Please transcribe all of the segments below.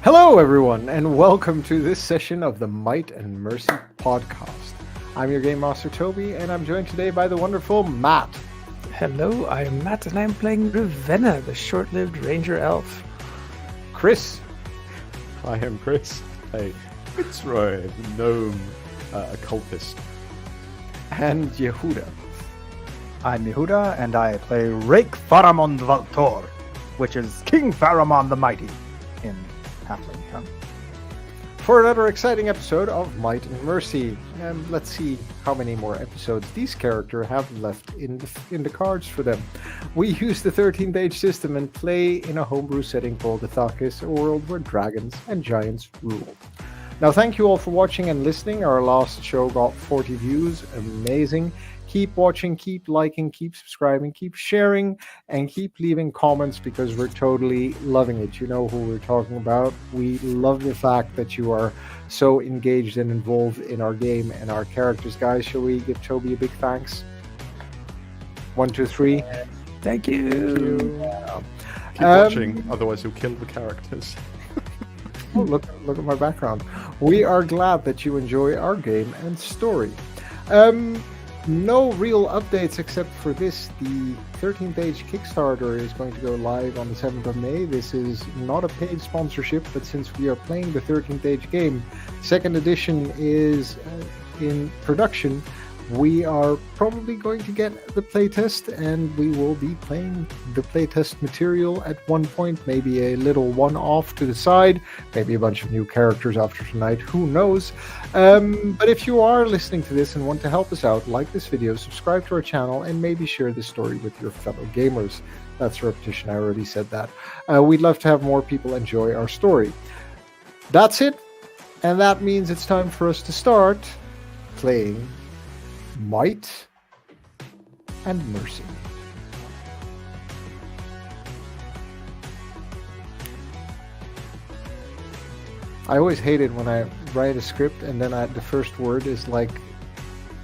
Hello, everyone, and welcome to this session of the Might and Mercy podcast. I'm your Game Master, Toby, and I'm joined today by the wonderful Matt. Hello, I am Matt, and I'm playing Rivenna, the short-lived ranger elf. Chris. I am Chris. Hey, Fitzroy, the gnome, a cultist. And Yehuda. I'm Yehuda, and I play Rake Faramond Vultur, which is King Faramond the Mighty in Halfling tongue. For another exciting episode of Might and Mercy. And let's see how many more episodes these characters have left in the cards for them. We use the 13th Age system and play in a homebrew setting called Ithakis, a world where dragons and giants rule. Now, thank you all for watching and listening. Our last show got 40 views. Amazing. Keep watching, keep liking, keep subscribing, keep sharing, and keep leaving comments because we're totally loving it. You know who we're talking about. We love the fact that you are so engaged and involved in our game and our characters. Guys, shall we give Toby a big thanks? 1, 2, 3. Thank you. Keep watching, otherwise you'll kill the characters. Oh, look at my background. We are glad that you enjoy our game and story. No real updates except for this. The 13th Age Kickstarter is going to go live on the 7th of May. This is not a paid sponsorship, but since we are playing the 13th Age game, second edition is in production. We are probably going to get the playtest, and we will be playing the playtest material at one point, maybe a little one-off to the side, maybe a bunch of new characters after tonight, who knows. But if you are listening to this and want to help us out, like this video, subscribe to our channel, and maybe share this story with your fellow gamers. That's a repetition, I already said that. We'd love to have more people enjoy our story. That's it, and that means it's time for us to start playing Might and Mercy. I always hate it when I write a script and then the first word is like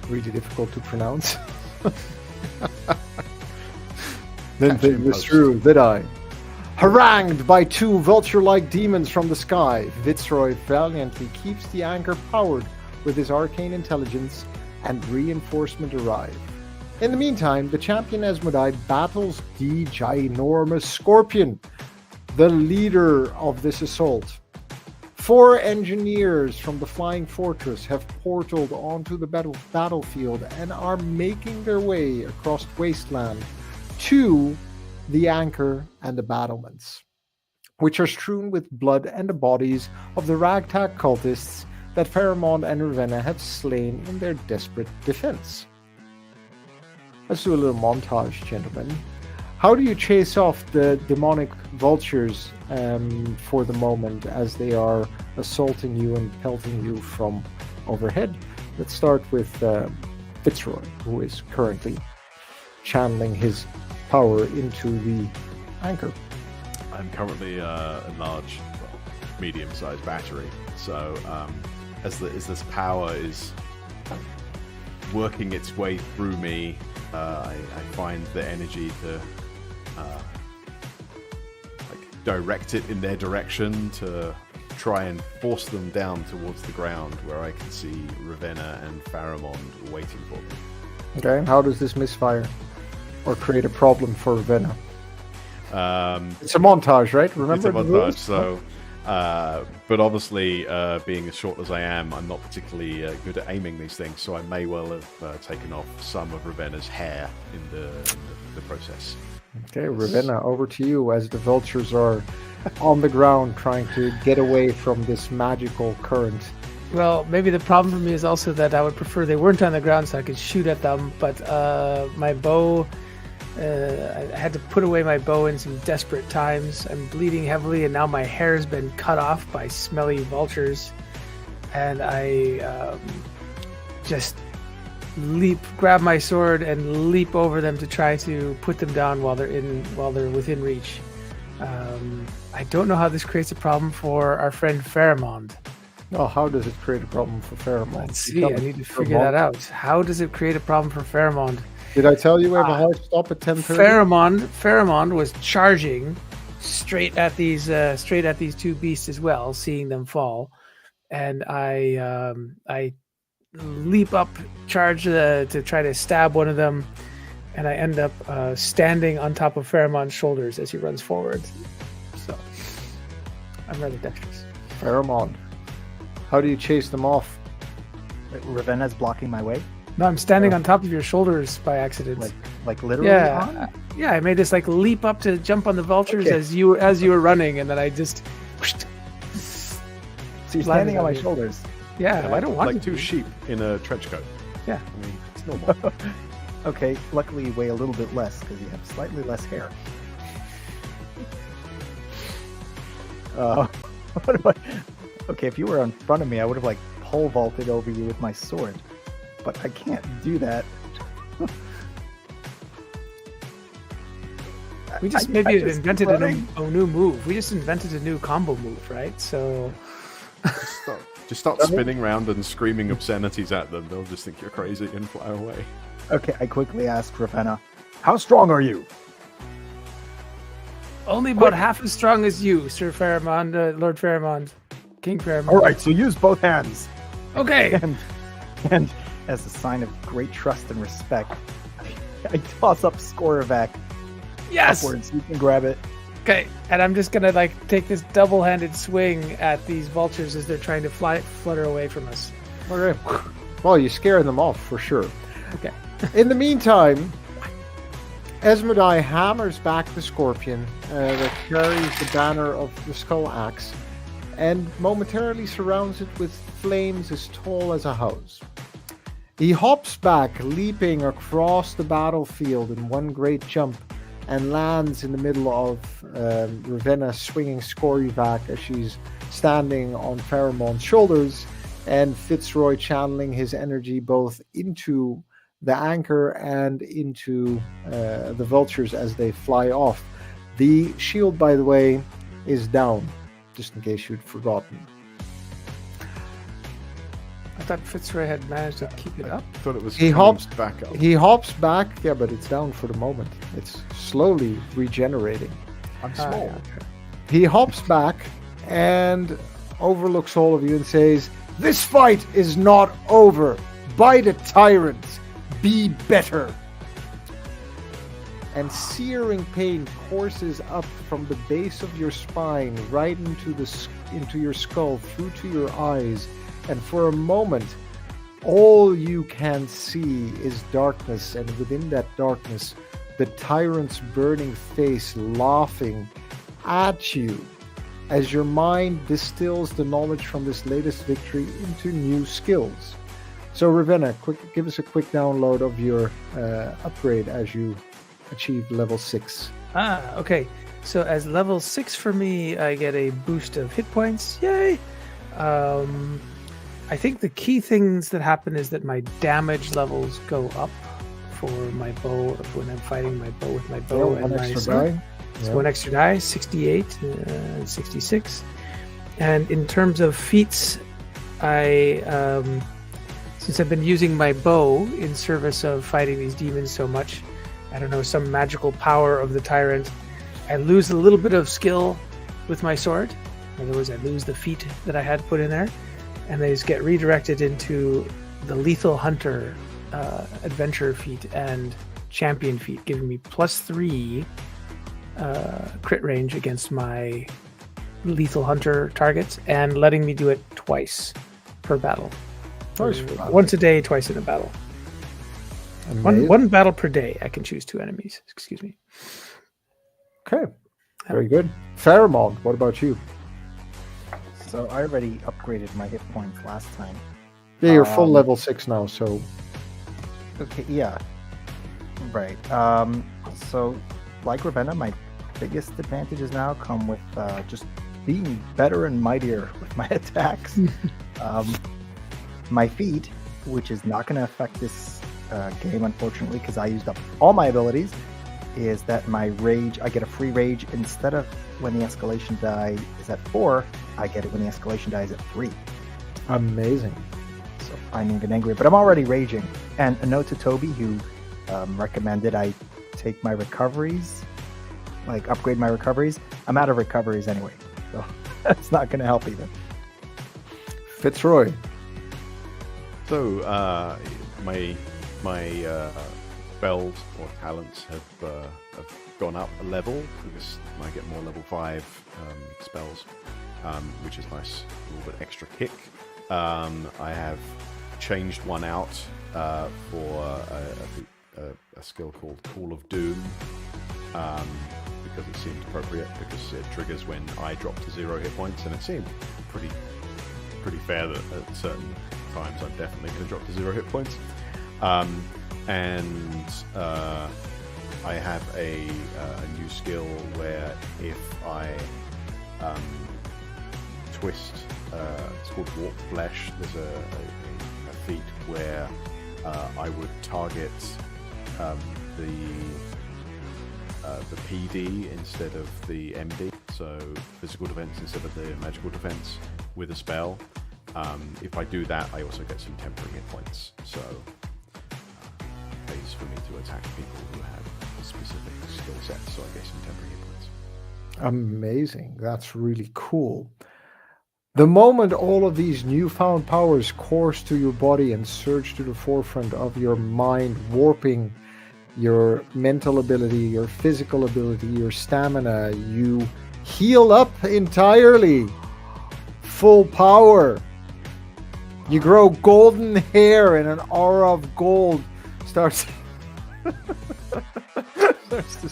really difficult to pronounce. Then it's true that I. Harangued by two vulture-like demons from the sky, Fitzroy valiantly keeps the anchor powered with his arcane intelligence, and reinforcement arrive. In the meantime, the champion Esmodai battles the ginormous Scorpion, the leader of this assault. 4 engineers from the Flying Fortress have portaled onto the battlefield and are making their way across wasteland to the anchor and the battlements, which are strewn with blood and the bodies of the ragtag cultists that Faramond and Rivenna have slain in their desperate defense. Let's do a little montage, gentlemen. How do you chase off the demonic vultures for the moment as they are assaulting you and pelting you from overhead? Let's start with Fitzroy, who is currently channeling his power into the anchor. I'm currently a large, medium-sized battery, so as this power is working its way through me, I find the energy to direct it in their direction to try and force them down towards the ground where I can see Rivenna and Faramond waiting for me. Okay, and how does this misfire or create a problem for Rivenna? It's a montage, right? Remember it's a montage, so... but obviously, being as short as I am, I'm not particularly good at aiming these things, so I may well have taken off some of Rivenna's hair in the process. Okay, Rivenna, over to you as the vultures are on the ground trying to get away from this magical current. Well, maybe the problem for me is also that I would prefer they weren't on the ground so I could shoot at them, but my bow... I had to put away my bow in some desperate times. I'm bleeding heavily, and now my hair's been cut off by smelly vultures. And I just grab my sword and leap over them to try to put them down while they're within reach. I don't know how this creates a problem for our friend Faramond. Oh, how does it create a problem for Faramond? Let's see. I need to figure that out. How does it create a problem for Faramond? Did I tell you we have a hard stop at 10:30? Faramond was charging straight at these two beasts as well, seeing them fall, and I leap up, charge to try to stab one of them, and I end up standing on top of Faramond's shoulders as he runs forward. So I'm rather dexterous. Faramond, how do you chase them off? Ravenna's blocking my way. No, I'm standing on top of your shoulders by accident. Like literally Yeah, on? yeah. I made this like leap up to jump on the vultures as you were running, and then I just. So you're landed standing on on my you. shoulders. Yeah, I don't want like you two to. sheep in a trench coat. Yeah. I mean, it's normal. Okay, luckily you weigh a little bit less because you have slightly less hair. What am I? Okay, if you were in front of me, I would have like pole vaulted over you with my sword, but I can't do that. We just I maybe just invented keep a running. new move. We just invented a new combo move, right? So Just start spinning around and screaming obscenities at them. They'll just think you're crazy and fly away. Okay, I quickly asked Ravenna, "How strong are you?" only about half as strong as you, Sir Faramond, Lord Faramond, King Faramond. All right, so use both hands. Okay. And as a sign of great trust and respect, I toss up Skorovak Yes. upwards. You can grab it. Okay. And I'm just gonna like take this double-handed swing at these vultures as they're trying to flutter away from us. Okay. Well, you scare them off for sure. Okay. In the meantime, Esmodai hammers back the scorpion that carries the banner of the skull axe and momentarily surrounds it with flames as tall as a house. He hops back, leaping across the battlefield in one great jump, and lands in the middle of Ravenna swinging Skorovak as she's standing on Faramond's shoulders, and Fitzroy channeling his energy both into the anchor and into the vultures as they fly off. The shield, by the way, is down, just in case you'd forgotten. I thought Fitzroy had managed to keep it up. I thought it was He coming hops back up. He hops back, yeah, but it's down for the moment. It's slowly regenerating. I'm small. Yeah, okay. He hops back and overlooks all of you and says, "This fight is not over. Bite it, tyrants. Be better." And searing pain courses up from the base of your spine right into your skull, through to your eyes, and for a moment, all you can see is darkness, and within that darkness, the tyrant's burning face laughing at you as your mind distills the knowledge from this latest victory into new skills. So Ravenna, give us a quick download of your upgrade as you achieve level 6. Okay. So as level 6 for me, I get a boost of hit points. Yay! I think the key things that happen is that my damage levels go up for my bow when I'm fighting my bow with my bow and one my extra sword. die. So Yeah. one extra die, 68, 66. And in terms of feats, since I've been using my bow in service of fighting these demons so much, I don't know, some magical power of the tyrant, I lose a little bit of skill with my sword. In other words, I lose the feat that I had put in there, and they just get redirected into the lethal hunter adventure feat and champion feat, giving me +3 crit range against my lethal hunter targets and letting me do it twice per battle. Twice per battle. Once a day, twice in a battle. Amazing. One battle per day. I can choose 2 enemies. Excuse me. Okay, very good. Faramond, what about you? So I already upgraded my hit points last time. Yeah, you're full level 6 now, so Okay, yeah. Right. So, like Ravenna, my biggest advantages now come with just being better and mightier with my attacks. My feat, which is not going to affect this game, unfortunately, because I used up all my abilities, is that my rage, I get a free rage instead of when the escalation die is at 4, I get it when the escalation die is at 3. amazing. So I'm even angrier, but I'm already raging. And a note to Toby, who recommended I take my recoveries like upgrade my recoveries. I'm out of recoveries anyway, so that's not going to help either. Fitzroy. So my spells or talents have gone up a level because I get more level 5 spells, which is nice. A little bit extra kick. I have changed one out for a skill called Call of Doom because it seemed appropriate, because it triggers when I drop to 0 hit points, and it seemed pretty fair that at certain times I'm definitely going to drop to 0 hit points. And I have a new skill where if I twist, it's called Warp Flesh. There's a feat where I would target the PD instead of the MD, so physical defense instead of the magical defense with a spell. If I do that, I also get some temporary hit points, so it pays for me to attack people who have specific skill sets, so I get some temporary hit points. Amazing. That's really cool. The moment all of these newfound powers course to your body and surge to the forefront of your mind, warping your mental ability, your physical ability, your stamina, you heal up entirely. Full power. You grow golden hair and an aura of gold starts to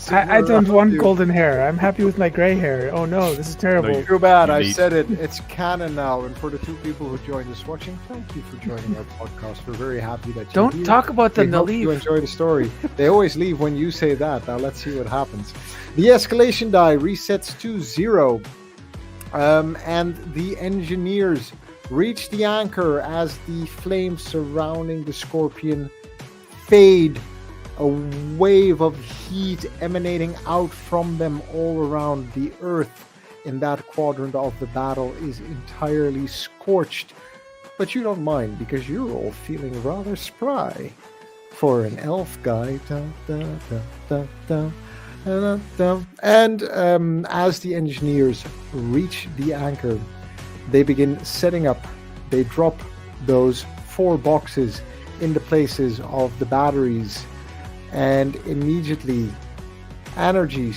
I don't want golden hair. I'm happy with my gray hair. Oh no, this is terrible. No, Too bad, You I need- said it. It's canon now. And for the 2 people who joined us watching, thank you for joining our podcast. We're very happy that you're Don't here. talk about them. We They'll hope you leave. enjoy the story. They always leave when you say that. Now let's see what happens. The escalation die resets to 0. And the engineers reach the anchor as the flames surrounding the scorpion fade. A wave of heat emanating out from them all around. The earth in that quadrant of the battle is entirely scorched. But you don't mind because you're all feeling rather spry. For an elf guy. Dun, dun, dun, dun, dun, dun, dun. And as the engineers reach the anchor, they begin setting up. They drop those 4 boxes in the places of the batteries. And immediately energy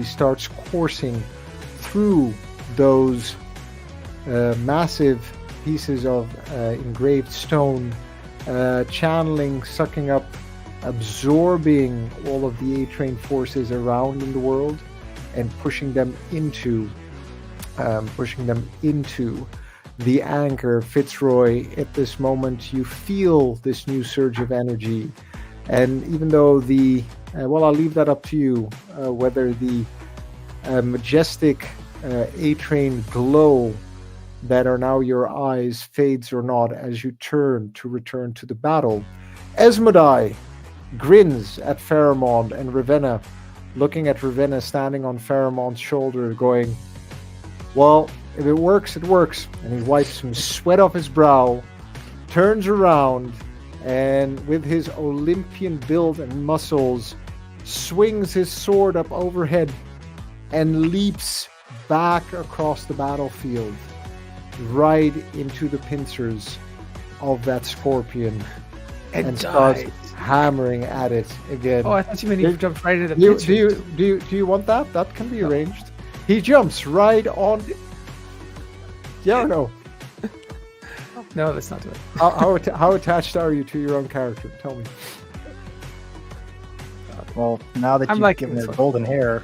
starts coursing through those massive pieces of engraved stone, channeling, sucking up, absorbing all of the A-Train forces around in the world and pushing them into the anchor. Fitzroy, at this moment you feel this new surge of energy. And even though I'll leave that up to you, whether the majestic A-Train glow that are now your eyes fades or not as you turn to return to the battle. Esmodai grins at Faramond and Rivenna, looking at Rivenna standing on Faramond's shoulder, going, well, if it works, it works. And he wipes some sweat off his brow, turns around, and with his Olympian build and muscles, swings his sword up overhead and leaps back across the battlefield, right into the pincers of that scorpion, and starts hammering at it again. Oh, I thought you meant he jumped right into the Do picture. you want that? That can be arranged. He jumps right on. Yeah or no? No, let's not do it. How attached are you to your own character? Tell me. Well, now that I'm you've liking given this her one. golden hair,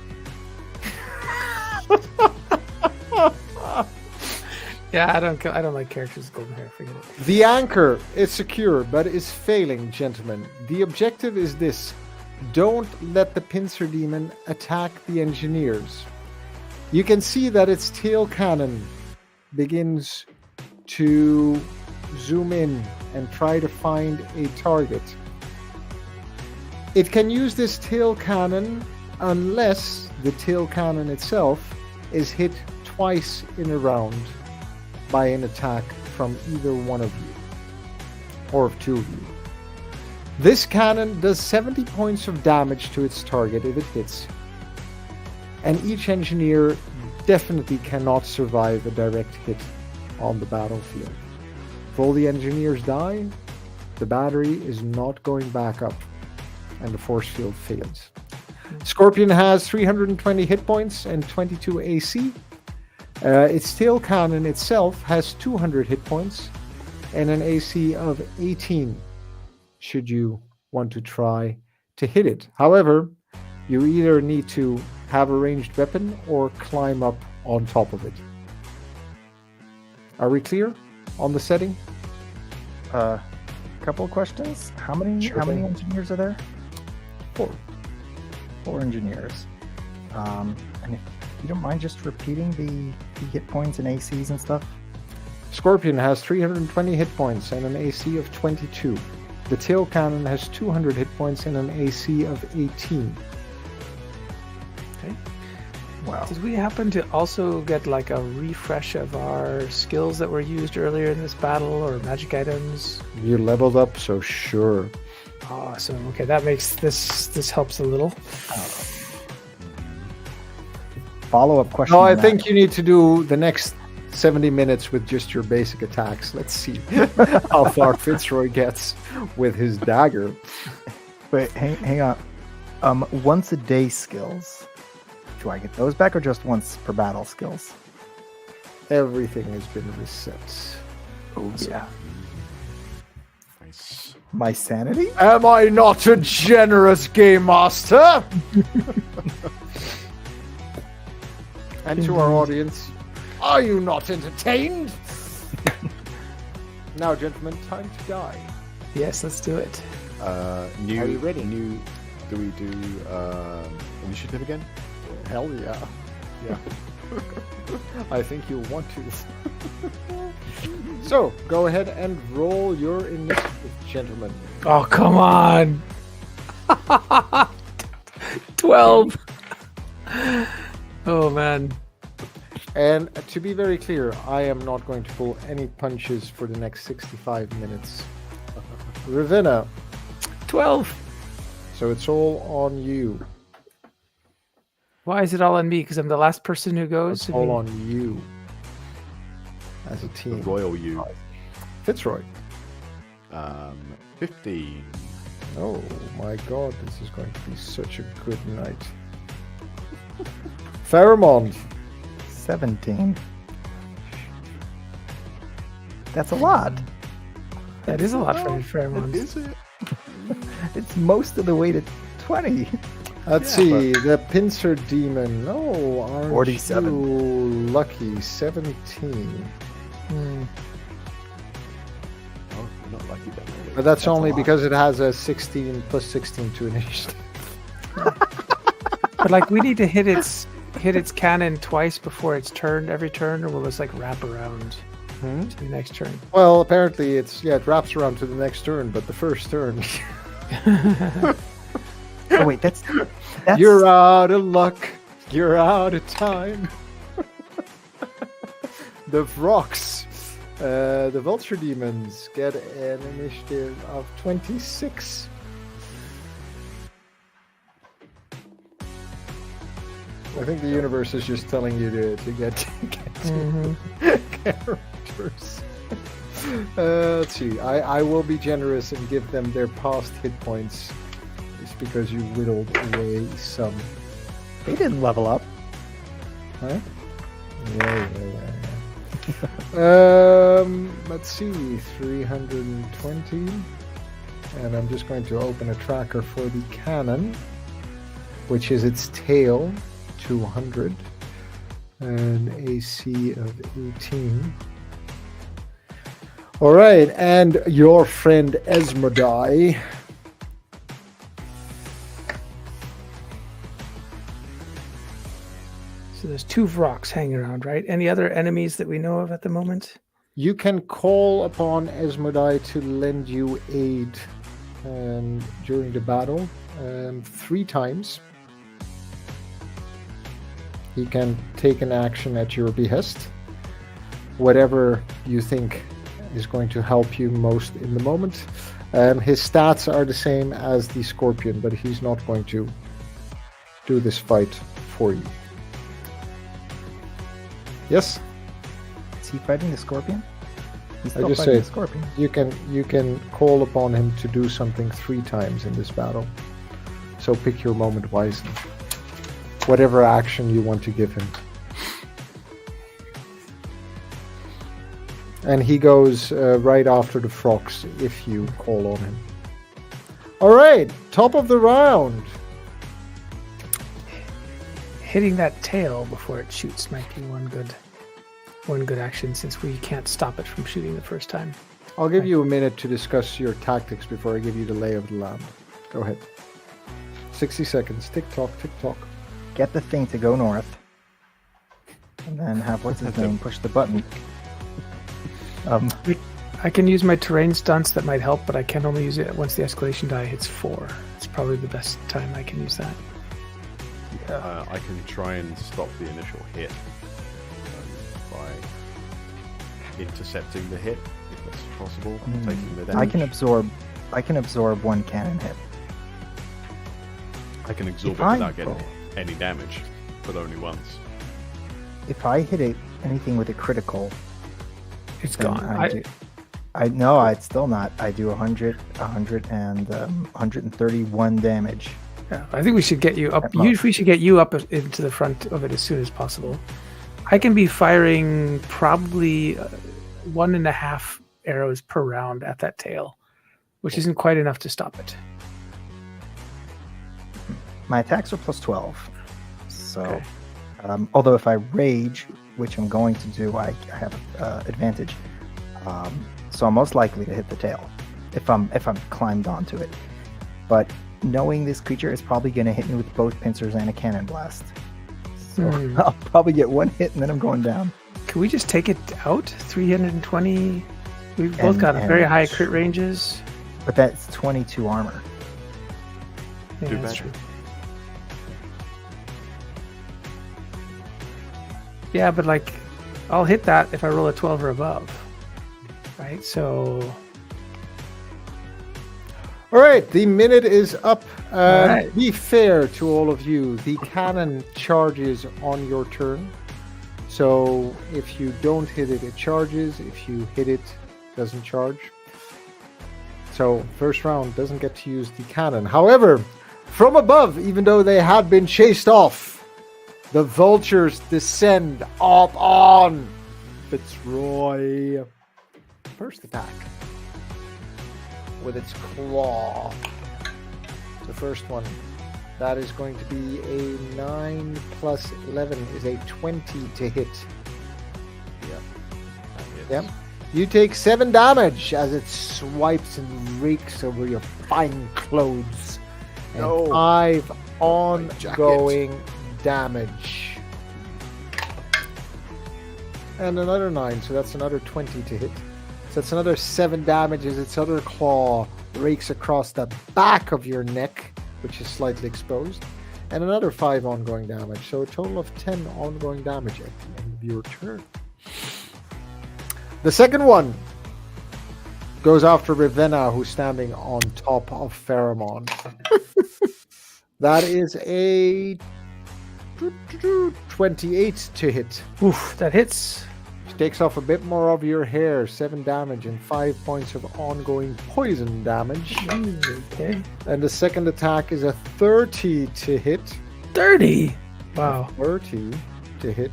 Yeah, I don't like characters with golden hair. Forget it. The anchor is secure, but is failing, gentlemen. The objective is this: don't let the pincer demon attack the engineers. You can see that its tail cannon begins to zoom in and try to find a target. It can use this tail cannon unless the tail cannon itself is hit twice in a round by an attack from either one of you, or of 2 of you. This cannon does 70 points of damage to its target if it hits. And each engineer definitely cannot survive a direct hit on the battlefield. If all the engineers die, the battery is not going back up and the force field fails. Scorpion has 320 hit points and 22 AC. Its tail cannon itself has 200 hit points and an AC of 18, should you want to try to hit it. However, you either need to have a ranged weapon or climb up on top of it. Are we clear on the setting? Couple of questions. How many engineers are there? 4. 4 engineers. And if you don't mind just repeating the hit points and ACs and stuff. Scorpion has 320 hit points and an AC of 22. The tail cannon has 200 hit points and an AC of 18. Okay. Wow. Did we happen to also get like a refresh of our skills that were used earlier in this battle, or magic items? You leveled up, so sure. Awesome. Okay, that makes this helps a little. Follow-up question. No, I on that. think you need to do the next 70 minutes with just your basic attacks. Let's see how far Fitzroy gets with his dagger. Wait, hang on. Once a day skills. Do I get those back or just once per battle skills? Everything has been reset. Oh yeah. Nice. My sanity? Am I not a generous game master? And to our audience, are you not entertained? Now, gentlemen, time to die. Yes, let's do it. Are you ready? Do we do initiative again? Hell yeah. Yeah. I think you'll want to. So, go ahead and roll your initiative, gentlemen. Oh, come on. 12. Oh, man. And to be very clear, I am not going to pull any punches for the next 65 minutes. Rivenna. 12. So it's all on you. Why is it all on me? Because I'm the last person who goes? It's all on you. As a The team. royal you. Fitzroy. 15. Oh my god, this is going to be such a good night. Faramond. 17. That's a lot. That is a lot for pheromones. Is it? It's most of the way to 20. Let's see, the pincer demon. Oh, aren't 47. you lucky? 17. Hmm. Oh, I'm not lucky then. Really. But that's a only lot. because it has a 16 plus 16 to initiative. But like, we need to hit its cannon twice before it's turned every turn, or will this like wrap around to the next turn? Well, apparently it wraps around to the next turn, but the first turn, Oh wait, that's you're out of luck. You're out of time. The Vrox, the Vulture Demons, get an initiative of 26. I think the universe is just telling you to get characters. Let's see. I will be generous and give them their past hit points. It's because you whittled away some. they didn't level up. Huh? Yeah. Let's see. 320. And I'm just going to open a tracker for the cannon, which is its tail. 200 and AC of 18. All right, and your friend Esmodai. So there's 2 Vrox hanging around, right? Any other enemies that we know of at the moment? You can call upon Esmodai to lend you aid during the battle 3 times. He can take an action at your behest. Whatever you think is going to help you most in the moment. His stats are the same as the Scorpion, but he's not going to do this fight for you. Yes. Is he fighting the scorpion? He's I still just fighting the said scorpion. you can call upon him to do something 3 times in this battle. So pick your moment wisely. Whatever action you want to give him. And he goes right after the frogs if you call on him. All right, top of the round. Hitting that tail before it shoots might be one good action since we can't stop it from shooting the first time. I'll give you a minute to discuss your tactics before I give you the lay of the land. Go ahead. 60 seconds. Tick tock, tick tock. Get the thing to go north. And then have what's his name push the button. I can use my terrain stunts that might help, but I can only use it once the escalation die hits 4. It's probably the best time I can use that. I can try and stop the initial hit by intercepting the hit, if that's possible, taking the damage. I can absorb 1 cannon hit. I can absorb it without getting any damage, but only once. If I hit anything with a critical, It's then gone. it's still not. I do 100 and 131 damage. Yeah, I think we should get you up. At most. We should get you up into the front of it as soon as possible. I can be firing probably 1.5 arrows per round at that tail, which isn't quite enough to stop it. My attacks are plus 12. So, Okay. although if I rage, which I'm going to do, I have advantage. So I'm most likely to hit the tail if I'm climbed onto it. But knowing this creature is probably going to hit me with both pincers and a cannon blast. So I'll probably get 1 hit and then I'm going down. Can we just take it out? 320. We've both got very high crit ranges. But that's 22 armor. Yeah, Too that's bad. true. Yeah, but like, I'll hit that if I roll a 12 or above. Right? So, All right, the minute is up. All right. Be fair to all of you. The cannon charges on your turn. So if you don't hit it, it charges. If you hit it, it doesn't charge. So first round doesn't get to use the cannon. However, from above, even though they had been chased off, the vultures descend up on Fitzroy. First attack with its claw. The first one. That is going to be a 9 plus 11 is a 20 to hit. Yep. You take 7 damage as it swipes and rakes over your fine clothes. And No. 5 My ongoing damage. And another 9, so that's another 20 to hit. So that's another 7 damage as its other claw rakes across the back of your neck, which is slightly exposed. And another 5 ongoing damage. So a total of 10 ongoing damage at the end of your turn. The second one goes after Rivenna, who's standing on top of Faramond. That is a 28 to hit. oof, that hits. Takes off a bit more of your hair, 7 damage and 5 points of ongoing poison damage. Okay. And the second attack is a 30 to hit. 30. Wow. 30 to hit.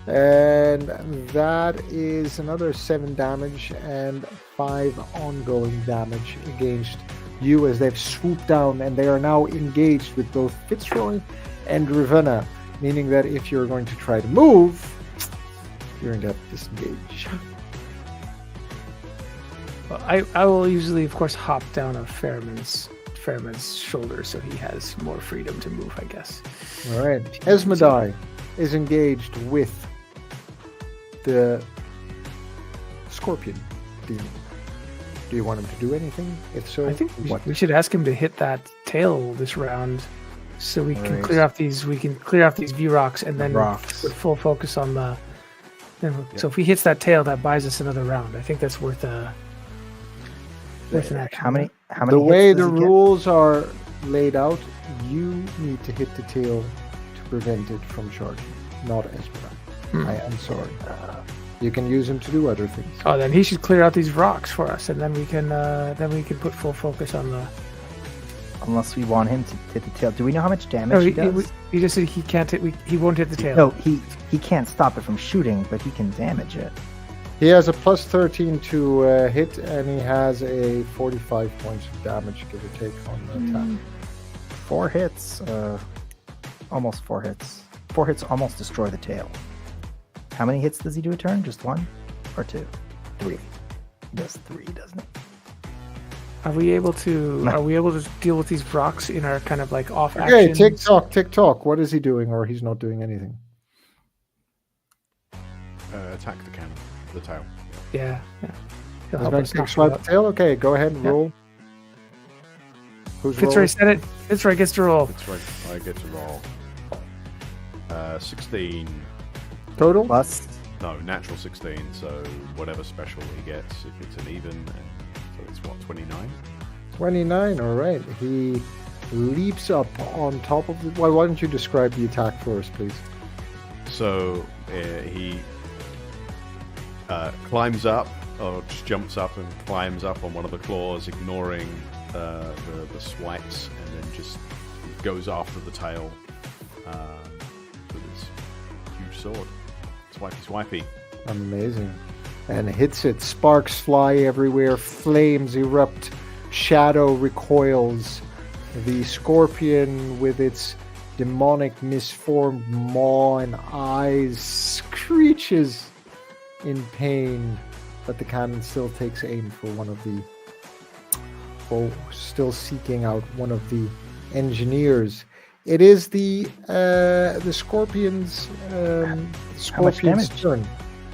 And that is another 7 damage and 5 ongoing damage against you as they've swooped down, and they are now engaged with both Fitzroy and Rivenna, meaning that if you're going to try to move, you're going to have to disengage. Well, I will usually, of course, hop down on Faramond's shoulder so he has more freedom to move, I guess. All right. Esmodai is engaged with the Scorpion Demon. Do you want him to do anything? If so, I think what? we should ask him to hit that tail this round, so we can Alright. clear off these. We can clear off these V rocks and then Rocks. put full focus on the. So if he hits that tail, that buys us another round. I think that's worth an action. How many The way hits the does he get? rules are laid out, you need to hit the tail to prevent it from charging, not Esmeralda. I am sorry. You can use him to do other things. Oh, then he should clear out these rocks for us, and then we can put full focus on the. Unless we want him to hit the tail. Do we know how much damage No, he does? he just said he can't. He won't hit the tail. No, he can't stop it from shooting, but he can damage it. He has a plus 13 to hit, and he has a 45 points of damage, give or take, on the attack. 4 hits, almost 4 hits. 4 hits almost destroy the tail. How many hits does he do a turn? Just 1 or 2? 3. He does 3, doesn't he? Are we able to deal with these rocks in our kind of like off Okay, action? tick tock. What is he doing, or he's not doing anything? Attack the cannon, the tail. Yeah. He'll He's help going us to knock swipe it the out. tail. Okay, go ahead and Yeah. roll. Who's Fitzroy rolling? said it. Fitzroy gets to roll. That's right. I get to roll. 16. Total? Plus, No, natural 16. So whatever special he gets, if it's an even, so it's what, 29. 29. All right. He leaps up on top of the. Well, why don't you describe the attack for us, please? So he climbs up, or just jumps up and climbs up on one of the claws, ignoring the swipes, and then just goes after the tail with his huge sword. Swipey. Amazing. And hits it. Sparks fly everywhere. Flames erupt. Shadow recoils. The scorpion, with its demonic, misformed maw and eyes, screeches in pain. But the cannon still takes aim for one of the. Still seeking out one of the engineers. It is the scorpion's much damage? turn.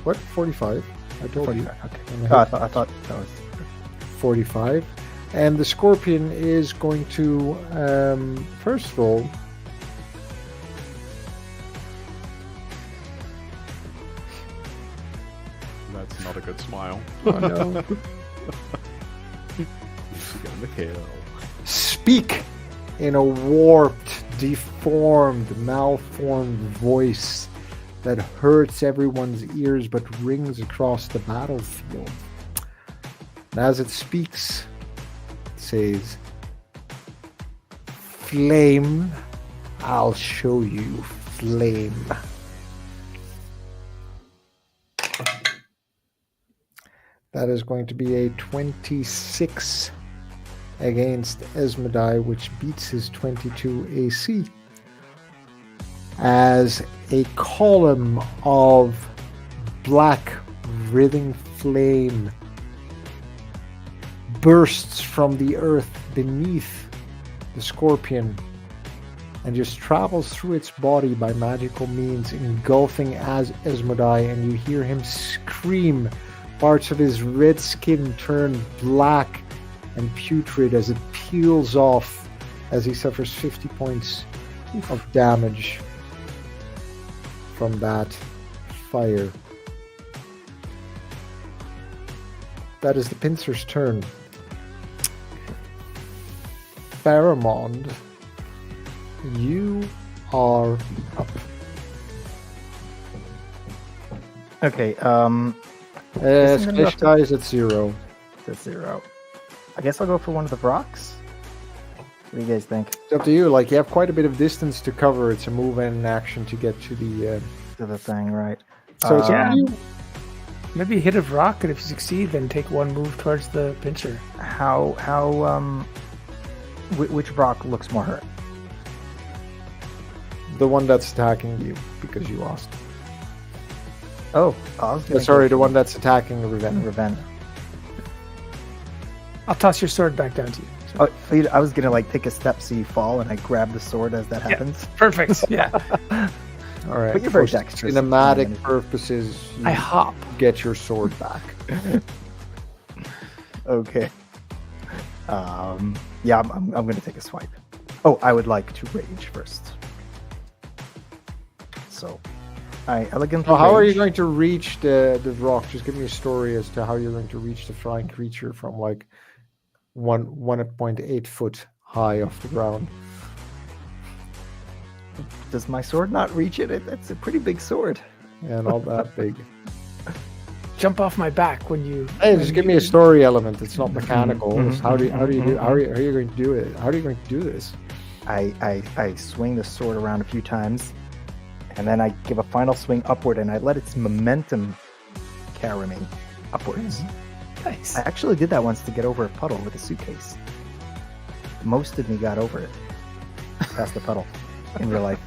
What? 45? I told 45. you. Okay. Oh, I thought that was 45. And the scorpion is going to first of all That's not a good smile. oh no, Getting the kill. speak in a warped, deformed, malformed voice that hurts everyone's ears but rings across the battlefield. And as it speaks, it says, "Flame, I'll show you flame." That is going to be a 26 against Esmodai, which beats his 22 AC. As a column of black writhing flame bursts from the earth beneath the scorpion and just travels through its body by magical means, engulfing as Esmodai, and you hear him scream. Parts of his red skin turn black and putrid as it peels off as he suffers 50 points of damage from that fire. That is the pincer's turn. Faramond, you are up. okay. Splash die is at 0. That's 0. I guess I'll go for one of the rocks. What do you guys think? It's up to you. Like, you have quite a bit of distance to cover. It's a move and an action to get to the. To the thing, right? So it's up Yeah. to you. Maybe hit a rock, and if you succeed, then take one move towards the pincher. Which rock looks more hurt? The one that's attacking you because you lost. Oh, I was gonna Sorry, go the for one that's attacking Rivenna. Rivenna. I'll toss your sword back down to you. So- Oh, I was gonna like take a step so you fall, and I grab the sword as that happens. Perfect. Yeah. All right. But you're very For dexterous. cinematic purposes, you I hop. get your sword back. Okay. Yeah, I'm gonna take a swipe. Oh, I would like to rage first. So, I elegantly. So how are you rage. going to reach the rock? Just give me a story as to how you're going to reach the flying creature from like 1.8 foot high off the ground. Does my sword not reach it? It's a pretty big sword. Yeah, not that big. Jump off my back when you. Hey, just give me a story element. It's not mechanical. It's how are you going to do it? How are you going to do this? I swing the sword around a few times, and then I give a final swing upward, and I let its momentum carry me upwards. Nice. I actually did that once to get over a puddle with a suitcase. Most of me got over it past the puddle in real life.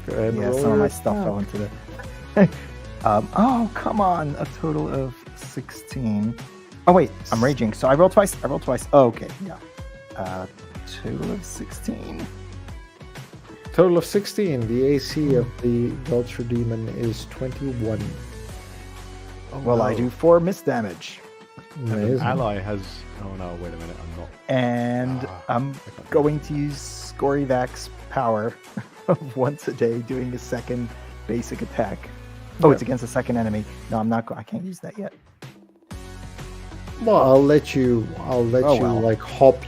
Go ahead and Yeah, roll some of my it. stuff fell into the. Oh, come on! A total of 16. Oh wait, I'm raging. So I rolled twice. Oh, okay, yeah. Total of 16. Total of 16. The AC of the Vulture Demon is 21. Oh, Well, no. I do 4 miss damage, And an Amazing. ally has. Oh no! Wait a minute. I'm not. and I'm going to use Scorivac's power of once a day doing a second basic attack. Oh, Yeah. it's against a second enemy. No, I'm not. I can't use that yet. Well, I'll let you Oh, well. like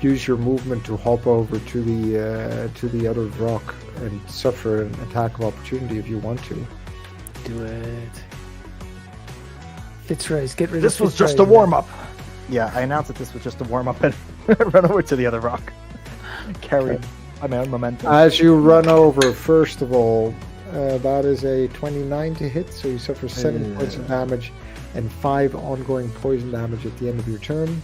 use your movement to hop over to the other rock and suffer an attack of opportunity if you want to. Do it. Fitzroy's, get rid This of was just a Fitzroy. warm up. Yeah, I announced that this was just a warm up and run over to the other rock. Carried by my own momentum. As you run over, first of all, that is a 29 to hit, so you suffer 7 points of damage and 5 ongoing poison damage at the end of your turn.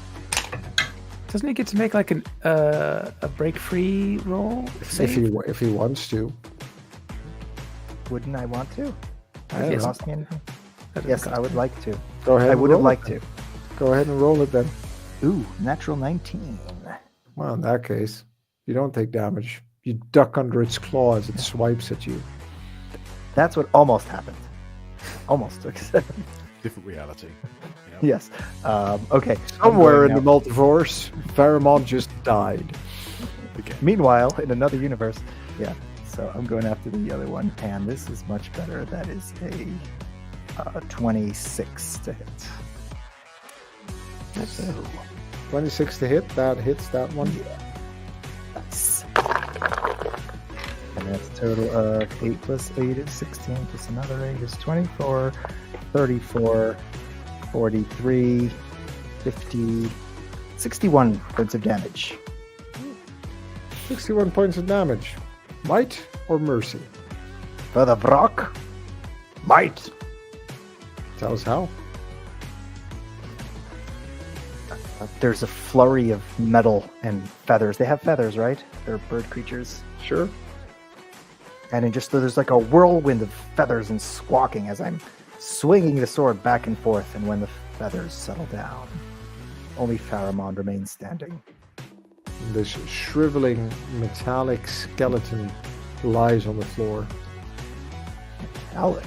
Doesn't he get to make like a break free roll? If he wants to. Wouldn't I want to? I Has don't it know. cost me anything? Yes, I would like to. Go ahead. I and would have roll liked it. to. Go ahead and roll it then. Ooh, natural 19. Well, in that case, you don't take damage. You duck under its claw as it swipes at you. That's what almost happened. Almost. Different reality. Yeah. Yes. Okay. Somewhere in I'm the going multiverse, Faramond just died. Okay. now. Meanwhile, in another universe, yeah. So I'm going after the other one, and this is much better. That is a 26 to hit. So, 26 to hit. That hits that one. nice. And that's a total of 8 plus 8 is 16, plus another 8 is 24, 34, 43, 50, 61 points of damage. 61 points of damage. Might or mercy? For the Brock, might. Tell us how. There's a flurry of metal and feathers. They have feathers, right? They're bird creatures. Sure. And in just there's like a whirlwind of feathers and squawking as I'm swinging the sword back and forth. And when the feathers settle down, only Faramond remains standing. This shriveling metallic skeleton lies on the floor. Alec,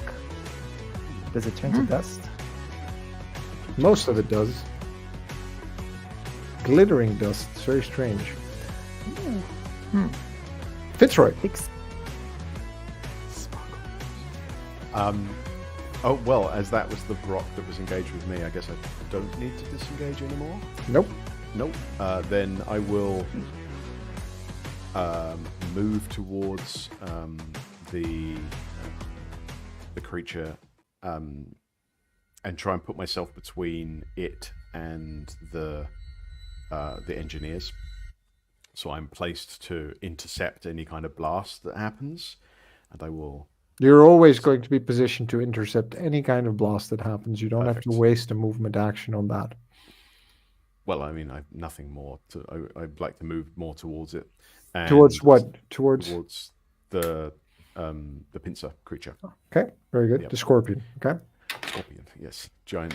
does it turn to dust? Most of it does. Glittering dust. It's very strange. Fitzroy. Oh well, as that was the rock that was engaged with me, I guess I don't need to disengage anymore. Nope. Nope. Then I will move towards the creature and try and put myself between it and the engineers. So I'm placed to intercept any kind of blast that happens, and I will. You're always going to be positioned to intercept any kind of blast that happens. You don't have Perfect. to waste a movement action on that. Well, I mean, I've nothing more to. I'd like to move more towards it. And Towards what? Towards. Towards the pincer creature, Okay, very good. Yep. The scorpion. Okay. scorpion. Yes, giant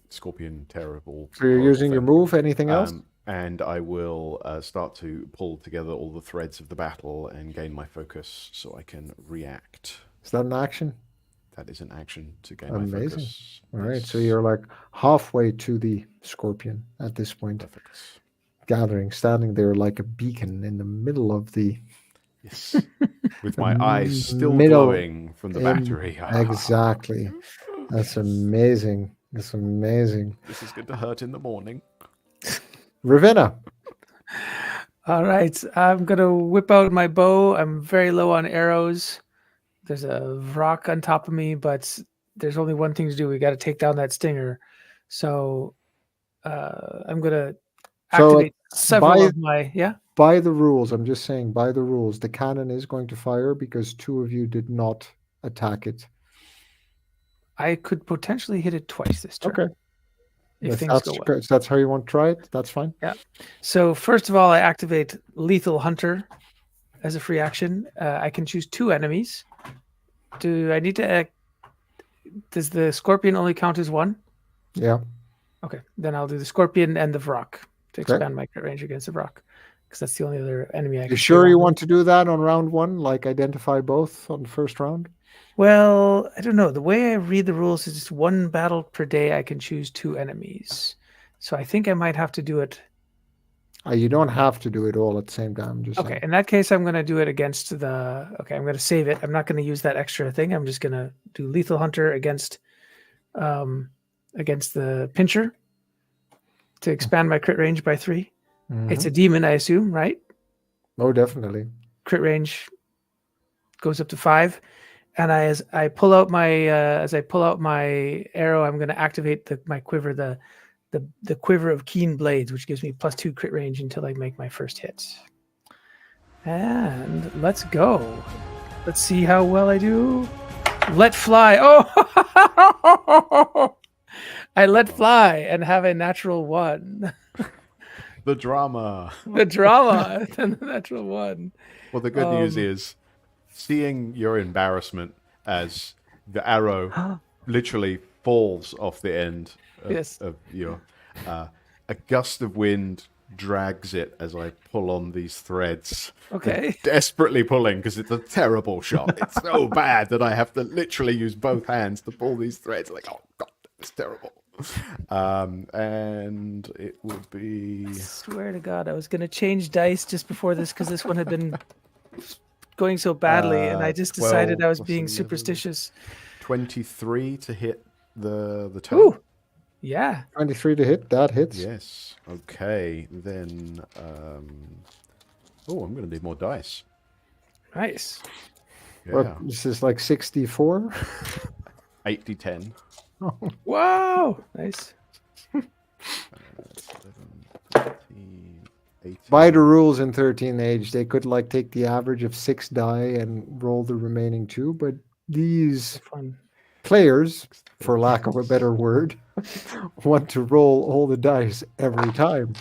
scorpion, terrible. So you're using your move. Anything else? And I will start to pull together all the threads of the battle and gain my focus so I can react. Is that an action? That is an action to gain my Amazing. focus. All right. So Yes. you're like halfway to the scorpion at this point, Perfect. gathering, standing there like a beacon in the middle of the. Yes. With my eyes still Middle glowing from the battery. Exactly. That's amazing. That's amazing. This is going to hurt in the morning. Ravenna. All right, I'm gonna whip out my bow. I'm very low on arrows. There's a rock on top of me, but there's only one thing to do. We got to take down that stinger. So I'm gonna So activate several by of my by the rules, I'm just saying by the rules, the cannon is going to fire because 2 of you did not attack it. I could potentially hit it twice this turn. Okay. If If things go well. that's how you want to try it, that's fine. Yeah. So first of all, I activate Lethal Hunter as a free action. I can choose 2 enemies. Do I need to? Does the scorpion only count as 1? Yeah. Okay, then I'll do the scorpion and the Vrock to Okay. expand my crit range against the Vrock, because that's the only other enemy I can. You sure you want to do that on round 1? Like identify both on the first round? Well, I don't know. The way I read the rules is just 1 battle per day. I can choose 2 enemies, so I think I might have to do it. You don't have to do it all at the same time. Just Okay, saying. in that case, I'm going to do it against the. Okay, I'm going to save it. I'm not going to use that extra thing. I'm just going to do Lethal Hunter against the Pincher to expand my crit range by 3. It's a demon, I assume, right? Oh, definitely. Crit range goes up to 5, and as I pull out my arrow, I'm going to activate my quiver, the quiver of keen blades, which gives me +2 crit range until I make my first hit. And let's go. Let's see how well I do. Let fly. Oh, I let fly and have a natural 1. The drama. The drama and the natural 1. Well, the good news is seeing your embarrassment as the arrow literally falls off the end of your a gust of wind drags it as I pull on these threads. Okay. I'm desperately pulling because it's a terrible shot. It's so bad that I have to literally use both hands to pull these threads. Like, oh god, it's terrible. And it would be. I swear to God, I was going to change dice just before this because this one had been going so badly, and I just decided 12 I was plus being 11. superstitious. 23 to hit the toe. Ooh, yeah. 23 to hit. That hits. Yes. Okay. Then. Oh, I'm going to need more dice. Nice. Yeah. What, this is like 64. 8d10. Wow. Nice. 11, 13, 18. By the rules in 13th Age, they could like take the average of 6 die and roll the remaining 2, but these Fun. players, for lack of a better word, want to roll all the dice every time.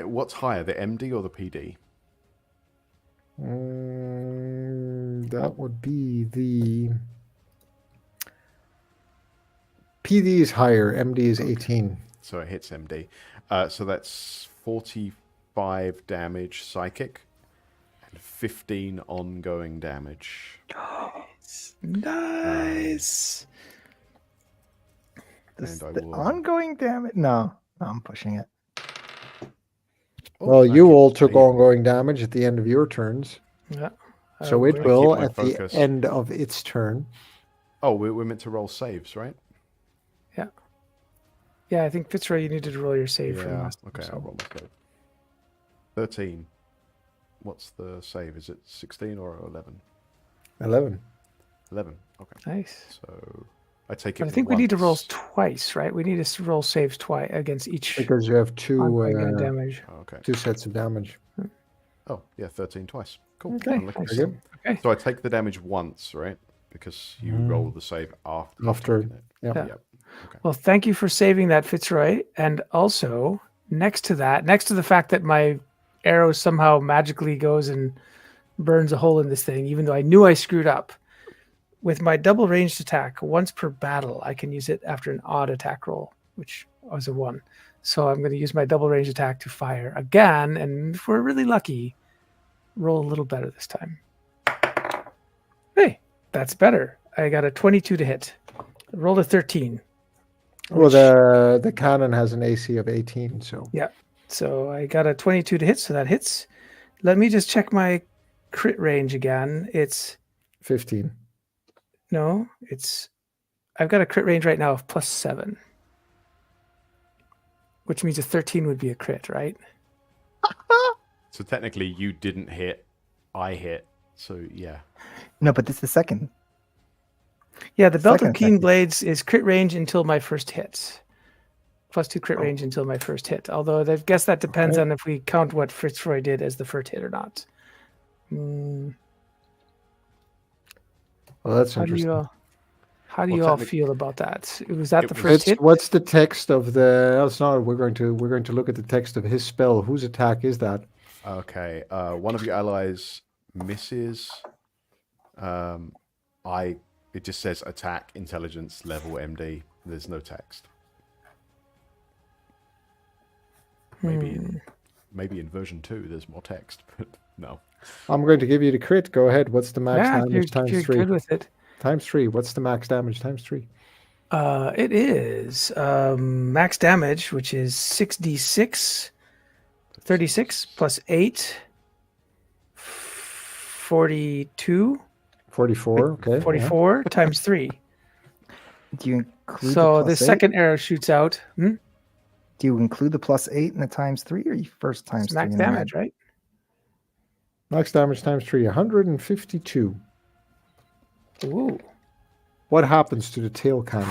What's higher, the MD or the PD? That would be the PD is higher, MD is 18. So it hits MD. So that's 45 damage psychic and 15 ongoing damage. Nice. And I The will. ongoing damage? No, I'm pushing it. Oh, Well, you okay. all took So you- ongoing damage at the end of your turns, Yeah. so it Great. will Keep my at focus. the end of its turn. Oh, we're meant to roll saves, right? Yeah, I think Fitzroy, you needed to roll your save for the Yeah. last Okay, episode. I'll roll my save. 13. What's the save? Is it 16 or 11? 11. 11. Okay. Nice. So I take it. But I think we need to roll once. twice, right? We need to roll saves twice against each Because you have ongoing damage. Oh, okay. 2 sets of damage. Oh, yeah, 13 twice. Cool. Okay, I'm looking nice. at Very it. good. Okay. So I take the damage once, right? Because you roll the save after. After, taking it. yeah. Yeah. Yep. Well, thank you for saving that, Fitzroy. And also, next to the fact that my arrow somehow magically goes and burns a hole in this thing, even though I knew I screwed up, with my double ranged attack, once per battle, I can use it after an odd attack roll, which was a 1. So I'm going to use my double ranged attack to fire again. And if we're really lucky, roll a little better this time. Hey, that's better. I got a 22 to hit. I rolled a 13. Well, the cannon has an AC of 18, so So I got a 22 to hit, so that hits. Let me just check my crit range again. It's 15. I've got a crit range right now of +7, which means a 13 would be a crit, right? So technically, you didn't hit. I hit. So yeah. No, but this is the second. Yeah, the belt of Second keen attack. blades is crit range until my first hit. +2 crit range until my first hit. Although I guess that depends on if we count what Fitzroy did as the first hit or not. Well, that's How do interesting. you all feel about that? Was that the was- first hit? What's the text of the? That's not. We're going to look at the text of his spell. Whose attack is that? Okay. One of your allies misses. It just says attack intelligence level MD. There's no text. Maybe in version 2 there's more text, but no. I'm going to give you the crit. Go ahead. What's the max Yeah, damage times you're 3? good with it. Times 3. What's the max damage times 3? It is max damage, which is 6d6, 36 plus 8, 42, 44. Okay. 44 times 3. Do you include So the the +8? second arrow shoots out. Do you include the +8 in the times 3, or you first times It's 3? max and then damage, right? Max damage times 3. 152. Ooh. What happens to the tail cannon?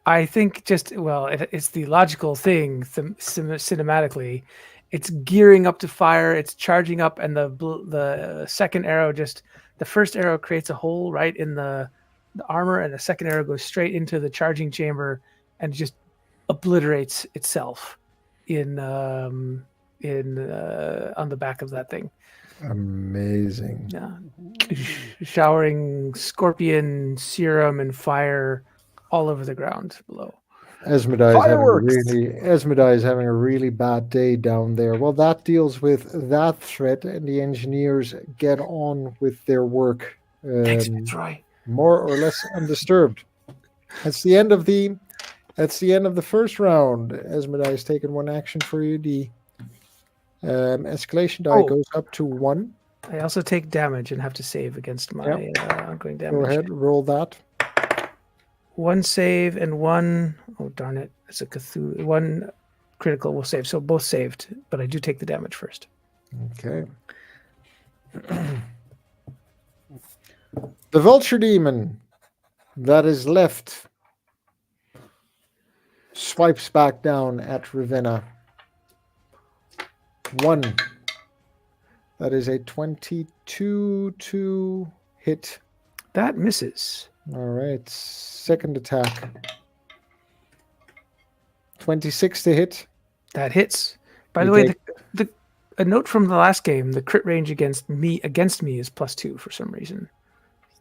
I think it's the logical thing cinematically. It's gearing up to fire. It's charging up, and the second arrow the first arrow creates a hole right in the armor, and the second arrow goes straight into the charging chamber and just obliterates itself on the back of that thing. Amazing. Yeah, showering scorpion serum and fire all over the ground below. Esmodai is having a really bad day down there. Well, that deals with that threat, and the engineers get on with their work. Thanks, Fitzroy. More or less undisturbed. That's the end of the first round. Esmodai has taken one action for you. The escalation die goes up to 1. I also take damage and have to save against my ongoing damage. Go ahead, roll that. 1 save and 1. Oh darn it! It's a Cthulhu. 1 critical will save, so both saved. But I do take the damage first. Okay. The vulture demon that is left swipes back down at Ravenna. 1. That is a 22 to hit. That misses. All right. Second attack. 26 to hit. That hits. By You the way, take- a note from the last game: the crit range against me is +2 for some reason.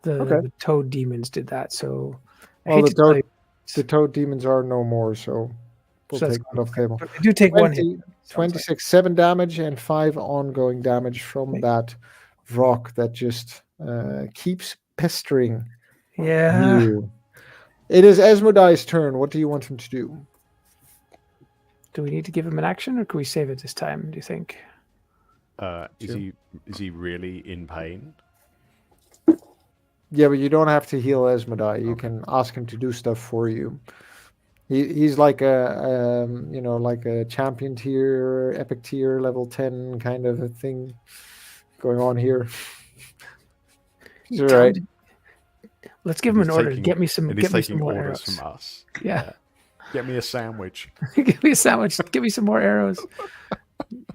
The toad demons did that. So Well, hate to tell you, the toad demons are no more, so we'll So that's take that off the table. I do take 1 hit. 26, 7 damage and 5 ongoing damage from that rock that just keeps pestering Yeah. you. It is Esmodai's turn. What do you want him to do? Do we need to give him an action, or can we save it this time? Do you think? Is he really in pain? Yeah, but you don't have to heal Esmodai. You can ask him to do stuff for you. He's like a like a champion tier, epic tier, level 10 kind of a thing going on here. He's all right. Let's give him an He's order. taking- Get me some. And he's Get me taking some more orders arrows. from us. Yeah. Get me a sandwich. Give me a sandwich. Give me some more arrows.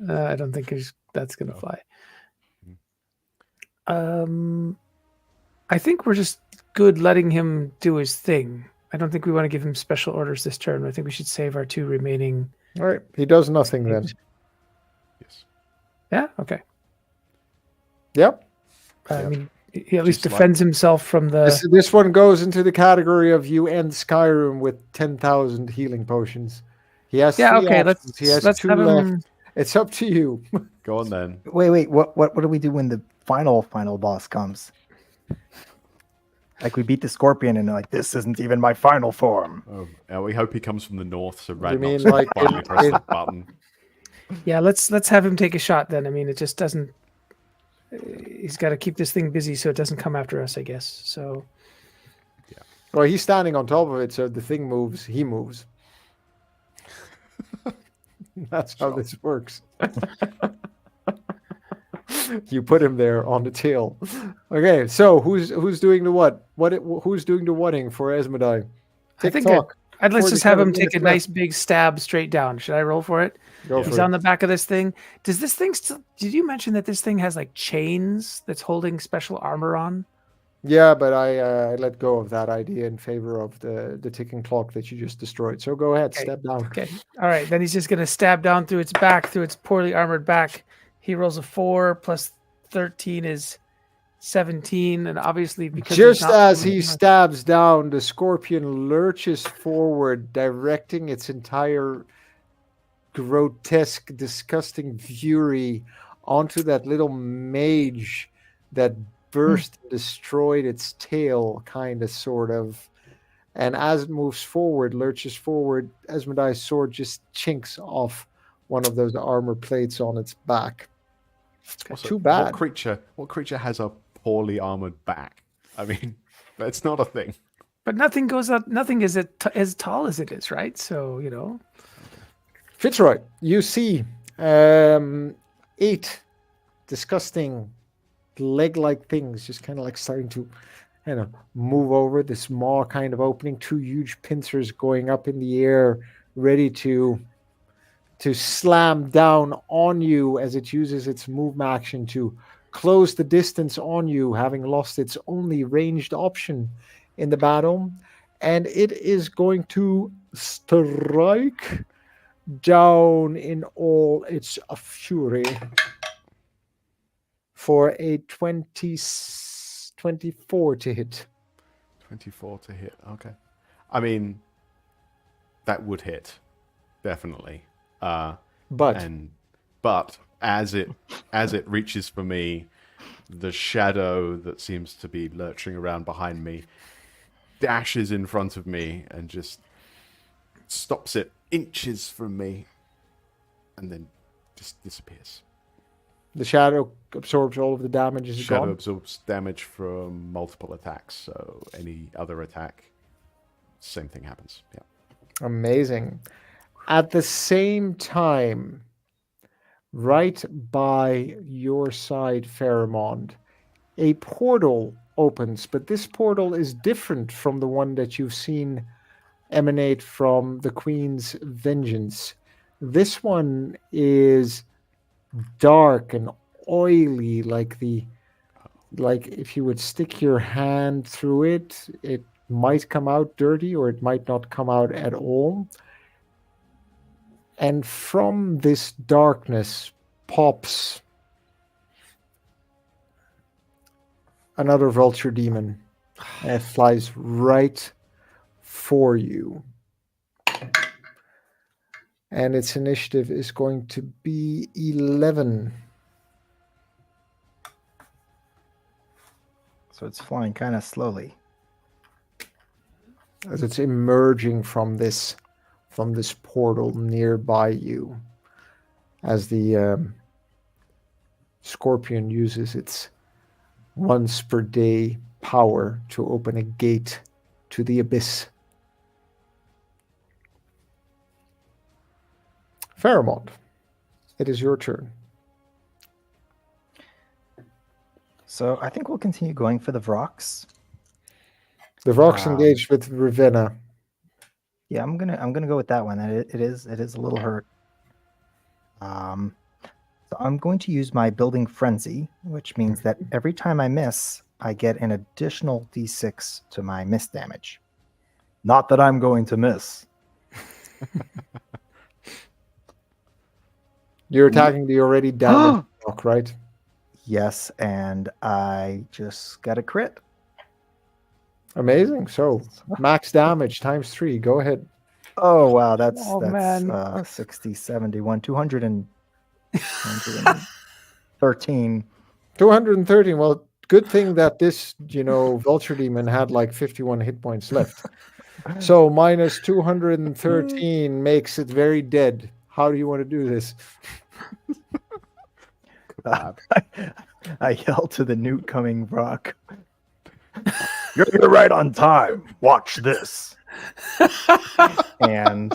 I don't think that's gonna fly. I think we're just good letting him do his thing. I don't think we want to give him special orders this turn. I think we should save our 2 remaining. All right. He does nothing then. Yes. Yeah. Okay. Yep. I mean, he at least Just defends himself from the. This one goes into the category of you end Skyrim with 10,000 healing potions. He has Yeah. 3 Okay. actions. He has Let's 2 have left. him. It's up to you. Go on then. Wait. What do we do when the final boss comes? Like we beat the scorpion and like this isn't even my final form. Oh, we hope he comes from the north, so Rad mean knocks like finally press the button. Yeah. Let's have him take a shot then. I mean, it just doesn't. He's got to keep this thing busy so it doesn't come after us, I guess. So. Well, he's standing on top of it, so the thing moves, he moves. That's how this works. You put him there on the tail. Okay, so who's doing the what? Who's doing the whatting for Esmodai? I think TikTok. let's just have him 47 take a minutes nice left. big stab straight down. Should I roll for it? Go He's for on it. the back of this thing. Does this thing still? Did you mention that this thing has like chains that's holding special armor on? Yeah, but I let go of that idea in favor of the ticking clock that you just destroyed. So go ahead, Okay. step down. Okay. All right. Then he's just gonna stab down through its back, through its poorly armored back. He rolls a 4 plus 13 is 17, and obviously because he's Just not as moving he much- stabs down, the scorpion lurches forward, directing its entire grotesque, disgusting fury onto that little mage that burst and destroyed its tail, kind of, sort of. And as it moves forward, lurches forward, Esmodai's sword just chinks off one of those armor plates on its back. Also, Too bad. What creature has a poorly armored back? I mean, that's not a thing. But nothing goes up. Nothing is as tall as it is, right? So Fitzroy, you see 8 disgusting leg-like things just kind of like starting to move over this maw kind of opening, 2 huge pincers going up in the air, ready to slam down on you as it uses its move action to close the distance on you, having lost its only ranged option in the battle. And it is going to strike down in all its fury for a 24 to hit. 24 to hit. Okay. I mean, that would hit, definitely. But as it reaches for me, the shadow that seems to be lurching around behind me dashes in front of me and just stops it inches from me, and then just disappears. the shadow absorbs all of the damage. Is Shadow gone. absorbs damage from multiple attacks, so any other attack, same thing happens. Yeah. Amazing. At the same time, right by your side, Faramond, a portal opens, but this portal is different from the one that you've seen emanate from the Queen's vengeance. This one is dark and oily, like if you would stick your hand through it, it might come out dirty or it might not come out at all. And from this darkness pops another vulture demon. And it flies right for you. And its initiative is going to be 11. So it's flying kind of slowly. As it's emerging from this portal nearby you, as the scorpion uses its once per day power to open a gate to the abyss. Faramond, it is your turn. So I think we'll continue going for the Vrox. The Vrox engaged with Rivenna. Yeah, I'm gonna go with that one. It is a little hurt. So I'm going to use my building frenzy, which means that every time I miss, I get an additional d6 to my miss damage. Not that I'm going to miss. You're attacking the already damaged block, right? Yes, and I just got a crit. Amazing. So max damage times 3. Go ahead. Oh wow, that's man. 60, 71, 213. 213. Well, good thing that this, vulture demon had like 51 hit points left. So minus 213 makes it very dead. How do you want to do this? I yell to the newt coming rock. You're right on time. Watch this. and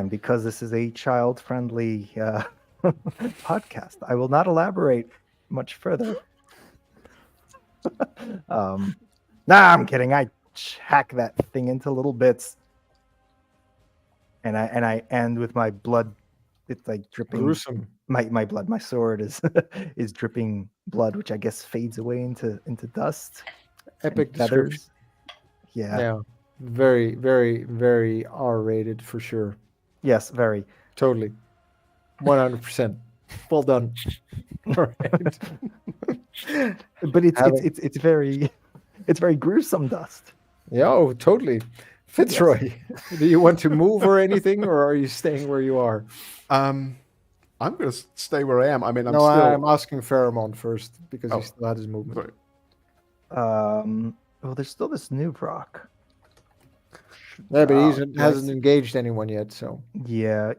because this is a child-friendly podcast. I will not elaborate much further. Nah, I'm kidding. I hack that thing into little bits, and I end with my blood. It's like dripping. Gruesome. My sword is is dripping blood, which I guess fades away into dust. Epic and description. feathers. Yeah. Yeah. Very, very, very R-rated for sure. Yes, very. Totally. 100%. Well done. All right. But it's very gruesome dust. Yeah, oh, totally. Fitzroy, do you want to move or anything, or are you staying where you are? I'm going to stay where I am. I mean, I'm asking Faramond first because Oh. he still had his movement. Sorry. Well, there's still this new rock. Yeah, but he do I hasn't see- engaged anyone yet, so. Yeah.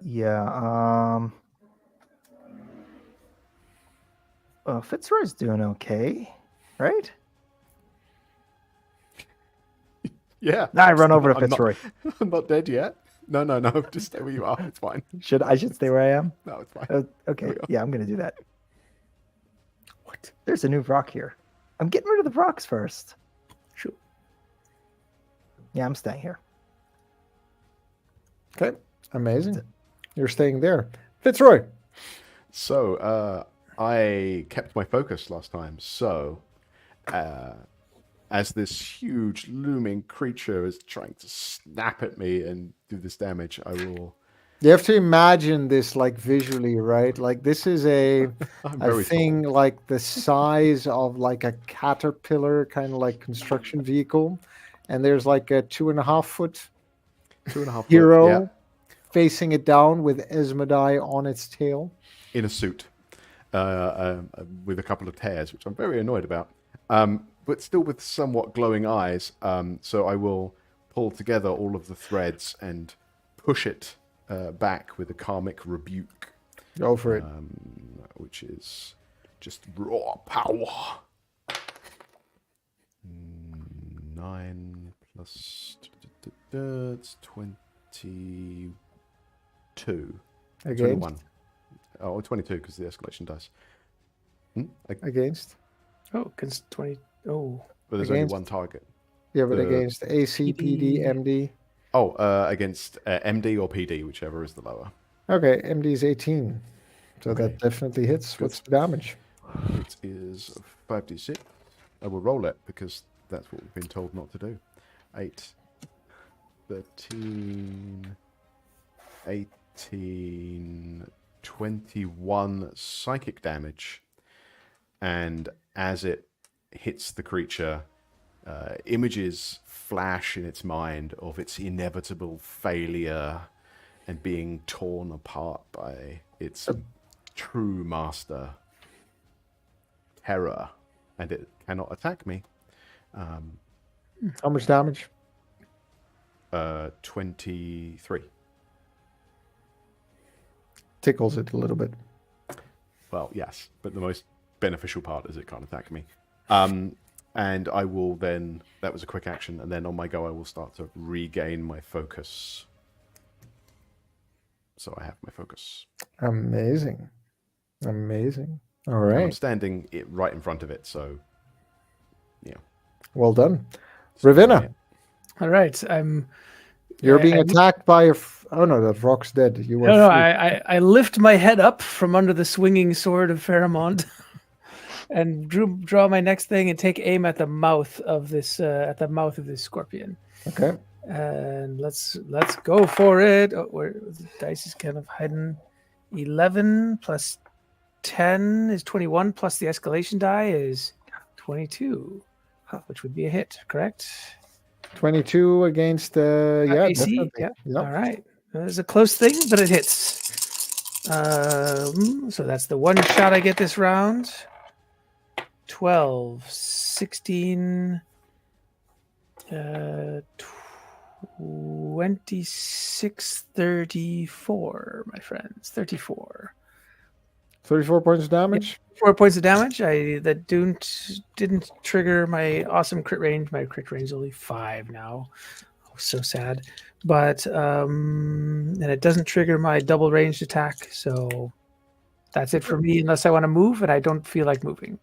Fitzroy's doing okay, right? Yeah. I run over to I'm not- Fitzroy. I'm not dead yet. No. Just stay where you are. It's fine. I should stay where I am? No, it's fine. Okay. we go. Yeah, I'm gonna do that. What? There's a new rock here. I'm getting rid of the rocks first. Sure. Yeah, I'm staying here. Okay, amazing. You're staying there. Fitzroy. So, I kept my focus last time. So, as this huge looming creature is trying to snap at me and do this damage, I will. You have to imagine this like visually, right? Like this is a I'm very thing like the size of like a caterpillar kind of like construction vehicle. And there's like a 2.5 foot 2.5 hero foot, yeah, facing it down with Esmodai on its tail. in a suit, with a couple of tears, which I'm very annoyed about. But still with somewhat glowing eyes. So I will pull together all of the threads and push it back with a karmic rebuke, Go for it. which is just raw power. 9 plus it's 22. Against? 21. Oh, 22 because the escalation dice. Against? Oh, against 20. Oh, But there's Against? only one target. Yeah, but The- against AC, PD, MD. Oh, against MD or PD, whichever is the lower. Okay, MD is 18. So Okay. that definitely hits. Good. What's the damage? It is 5d6. I will roll it because that's what we've been told not to do. 8, 13, 18, 21 psychic damage. And as it hits the creature, images flash in its mind of its inevitable failure and being torn apart by its true master, terror, and it cannot attack me. How much damage? 23. Tickles it a little bit. Well, yes, but the most beneficial part is it can't attack me. And I will then, that was a quick action, and then on my go I will start to regain my focus. So I have my focus. Amazing. Amazing. All And I'm right. standing right in front of it, so yeah. Well done. Ravenna, all right. you're being I- attacked by a... Oh, no, that rock's dead. You were No, free. I lift my head up from under the swinging sword of Faramond, and draw my next thing and take aim at the mouth of this scorpion. Okay. And let's go for it. Oh, where the dice is kind of hidden. 11 plus 10 is 21, plus the escalation die is 22, which would be a hit, correct? 22 against... yeah, AC, definitely. yeah. Yeah. All right. It's a close thing, but it hits. So that's the one shot I get this round. 12, 16, 26, 34, my friends. 34. 34 points of damage? 4 points of damage. That didn't trigger my awesome crit range. My crit range is only 5 now. Oh, so sad. But and it doesn't trigger my double ranged attack. So That's it for me, unless I want to move, and I don't feel like moving.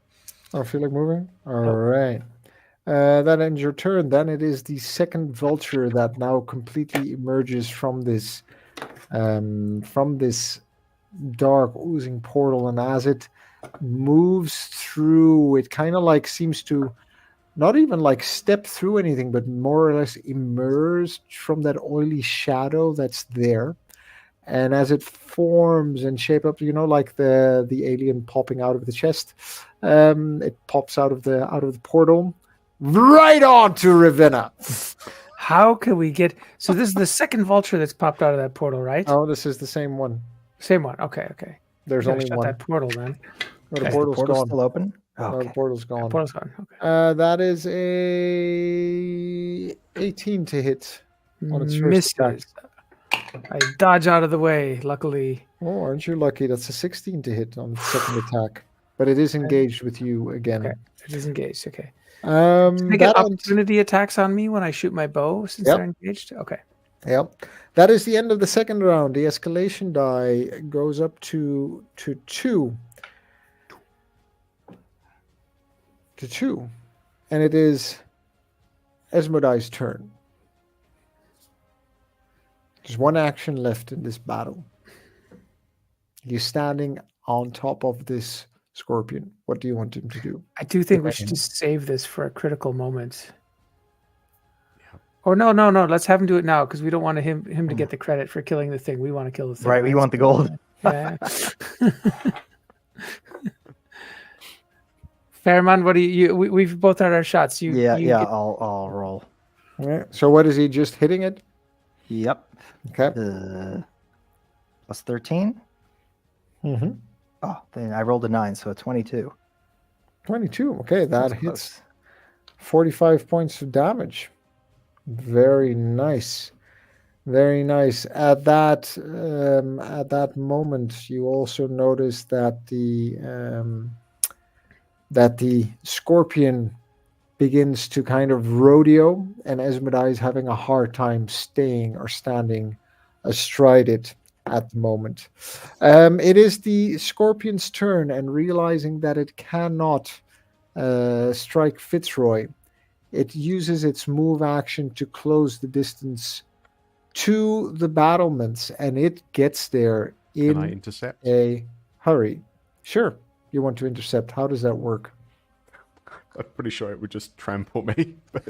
I feel like moving. All right. That ends your turn. Then it is the second vulture that now completely emerges from this dark oozing portal, and as it moves through, it kind of like seems to not even like step through anything, but more or less emerge from that oily shadow that's there. And as it forms and shape up, like the alien popping out of the chest, it pops out of the portal right onto Rivenna. How can we get? So this is the second vulture that's popped out of that portal, right? Oh, this is the same one. Same one. Okay. There's Gotta only shut one. that portal then. No, the Okay. portal's Portal's gone. still open? No, the Okay. portal's gone. Portal's gone. Okay. That is a 18 to hit on its first attack. Misses. I dodge out of the way. Luckily. Oh, aren't you lucky? That's a 16 to hit on the second attack. But it is engaged with you again. Okay. It is engaged. Okay. Um, They get that opportunity attacks on me when I shoot my bow since Yep. they're engaged. Okay. Yep. That is the end of the second round. The escalation die goes up to 2. To 2. And it is Esmodai's turn. There's one action left in this battle. He's standing on top of this scorpion. What do you want him to do? I do think we should just save this for a critical moment. Yeah. Or no. Let's have him do it now because we don't want him to get the credit for killing the thing. We want to kill the thing. Right, we want the gold. Yeah. Faramond, what do you? We've both had our shots. I'll roll. All right. So what is he just hitting it? Yep. Okay. Plus 13. Mm-hmm. Oh, then I rolled a 9, so a 22. 22. Okay, that That's hits close. 45 points of damage. Very nice. Very nice. At that moment, you also notice that the scorpion begins to kind of rodeo, and Esmodai is having a hard time staying or standing astride it at the moment. It is the scorpion's turn, and realizing that it cannot strike Fitzroy, it uses its move action to close the distance to the battlements, and it gets there Can I in intercept? a hurry. Sure, you want to intercept. How does that work? I'm pretty sure it would just trample me. But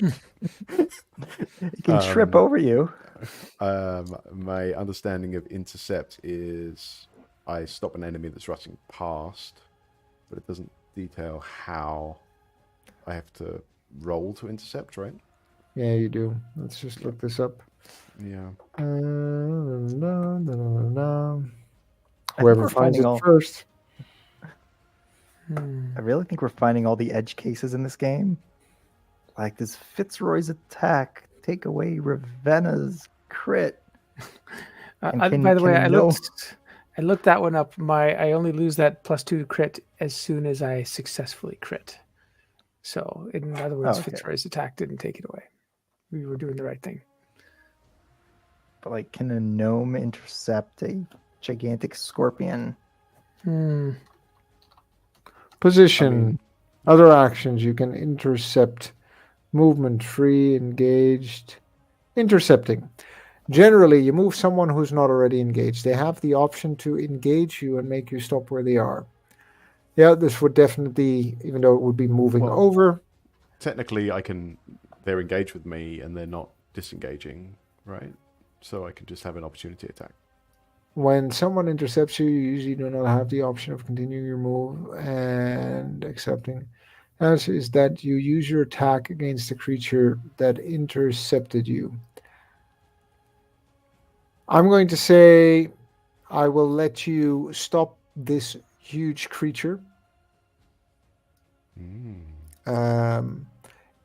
It can trip over you. my understanding of intercept is I stop an enemy that's rushing past, but it doesn't detail how I have to roll to intercept, right? Yeah, you do. Let's just look this up. Yeah. Whoever we're finds finding it all- first. I really think we're finding all the edge cases in this game. Like this Fitzroy's attack, take away Rivenna's crit. And By the way, can I no- looked that one up. I only lose that +2 crit as soon as I successfully crit. So in other words, okay. Fitzroy's attack didn't take it away. We were doing the right thing. But like, can a gnome intercept a gigantic scorpion? Position. Other actions. You can intercept. Movement free, engaged. Intercepting. Generally, you move someone who's not already engaged. They have the option to engage you and make you stop where they are. Yeah, this would definitely, even though it would be moving Well, over. Technically, they're engaged with me and they're not disengaging, right? So I can just have an opportunity attack. When someone intercepts you, you usually do not have the option of continuing your move and accepting. Answer is that you use your attack against the creature that intercepted you. I'm going to say I will let you stop this huge creature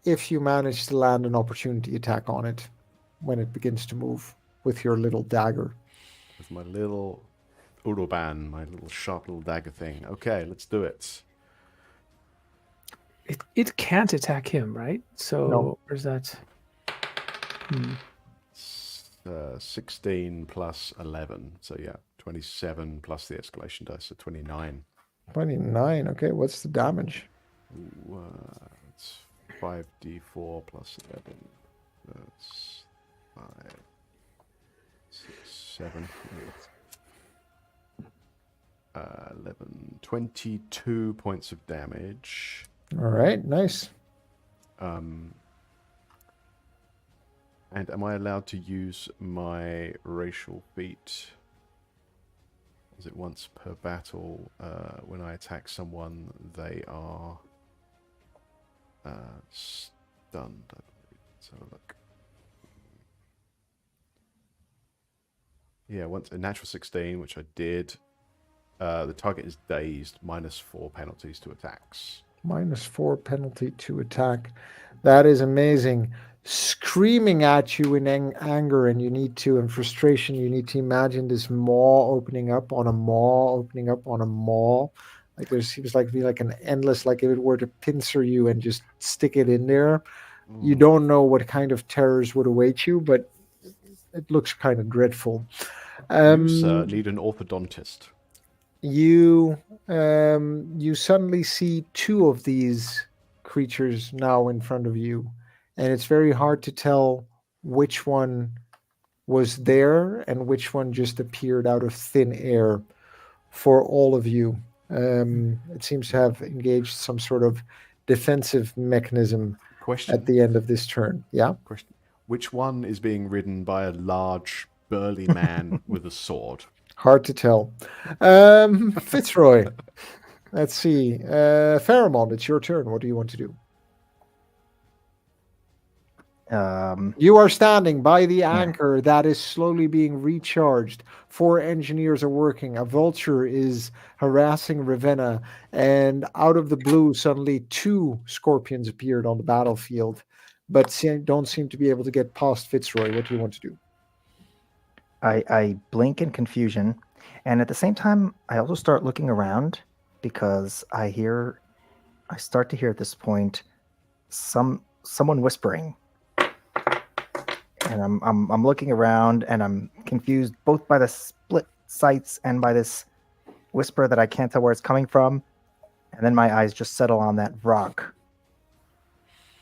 if you manage to land an opportunity attack on it when it begins to move with your little dagger. With my little Uroban, my little sharp little dagger thing. Okay, let's do it. It can't attack him, right? So No. where's that? 16 plus 11, so yeah, 27 plus the escalation dice, so 29. 29. Okay, what's the damage? Ooh, it's 5d4 plus 11. That's 5, 6, 7, 11, 22 points of damage. All right, nice. And am I allowed to use my racial feat? Is it once per battle? When I attack someone, they are stunned. Let's have a look. Yeah, once a natural 16, which I did. The target is dazed, -4 penalties to attacks. -4 penalty to attack. That is amazing. Screaming at you in anger, and in frustration, you need to imagine this maw opening up on a maw, opening up on a maw. Like there seems like to be like an endless, like if it were to pincer you and just stick it in there. You don't know what kind of terrors would await you, but it looks kind of dreadful. You, sir, need an orthodontist. You suddenly see two of these creatures now in front of you, and it's very hard to tell which one was there and which one just appeared out of thin air for all of you. It seems to have engaged some sort of defensive mechanism at the end of this turn. Yeah? Question. Which one is being ridden by a large, burly man with a sword? Hard to tell. Fitzroy. Let's see. Faramond, it's your turn. What do you want to do? You are standing by the anchor that is slowly being recharged. 4 engineers are working. A vulture is harassing Rivenna, and out of the blue, suddenly 2 scorpions appeared on the battlefield, but don't seem to be able to get past Fitzroy. What do you want to do? I blink in confusion, and at the same time, I also start looking around because I start to hear at this point someone whispering. And I'm looking around, and I'm confused both by the split sights and by this whisper that I can't tell where it's coming from. And then my eyes just settle on that rock,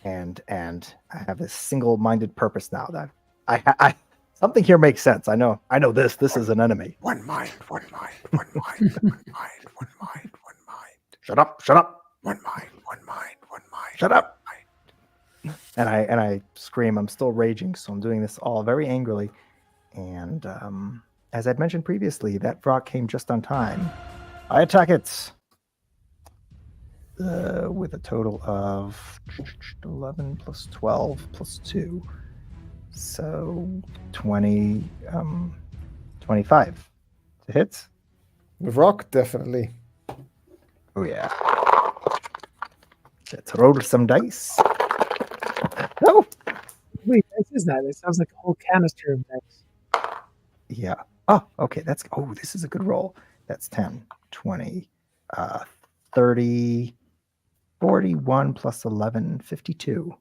and I have this single-minded purpose now that I something here makes sense. I know this is an enemy. One mind, one mind, one mind, one mind, one mind, one mind. Shut up. One mind, one mind, one mind. Shut up. And I scream. I'm still raging, so I'm doing this all very angrily. And as I'd mentioned previously, that rock came just on time. I attack it with a total of 11 plus 12 plus 2. So 25 to hit. The rock, definitely. Oh, yeah. Let's roll some dice. No. Wait, this is not. It sounds like a whole canister of dice. Yeah. Oh, okay. This is a good roll. That's 10, 20, 30, 41 plus 11, 52.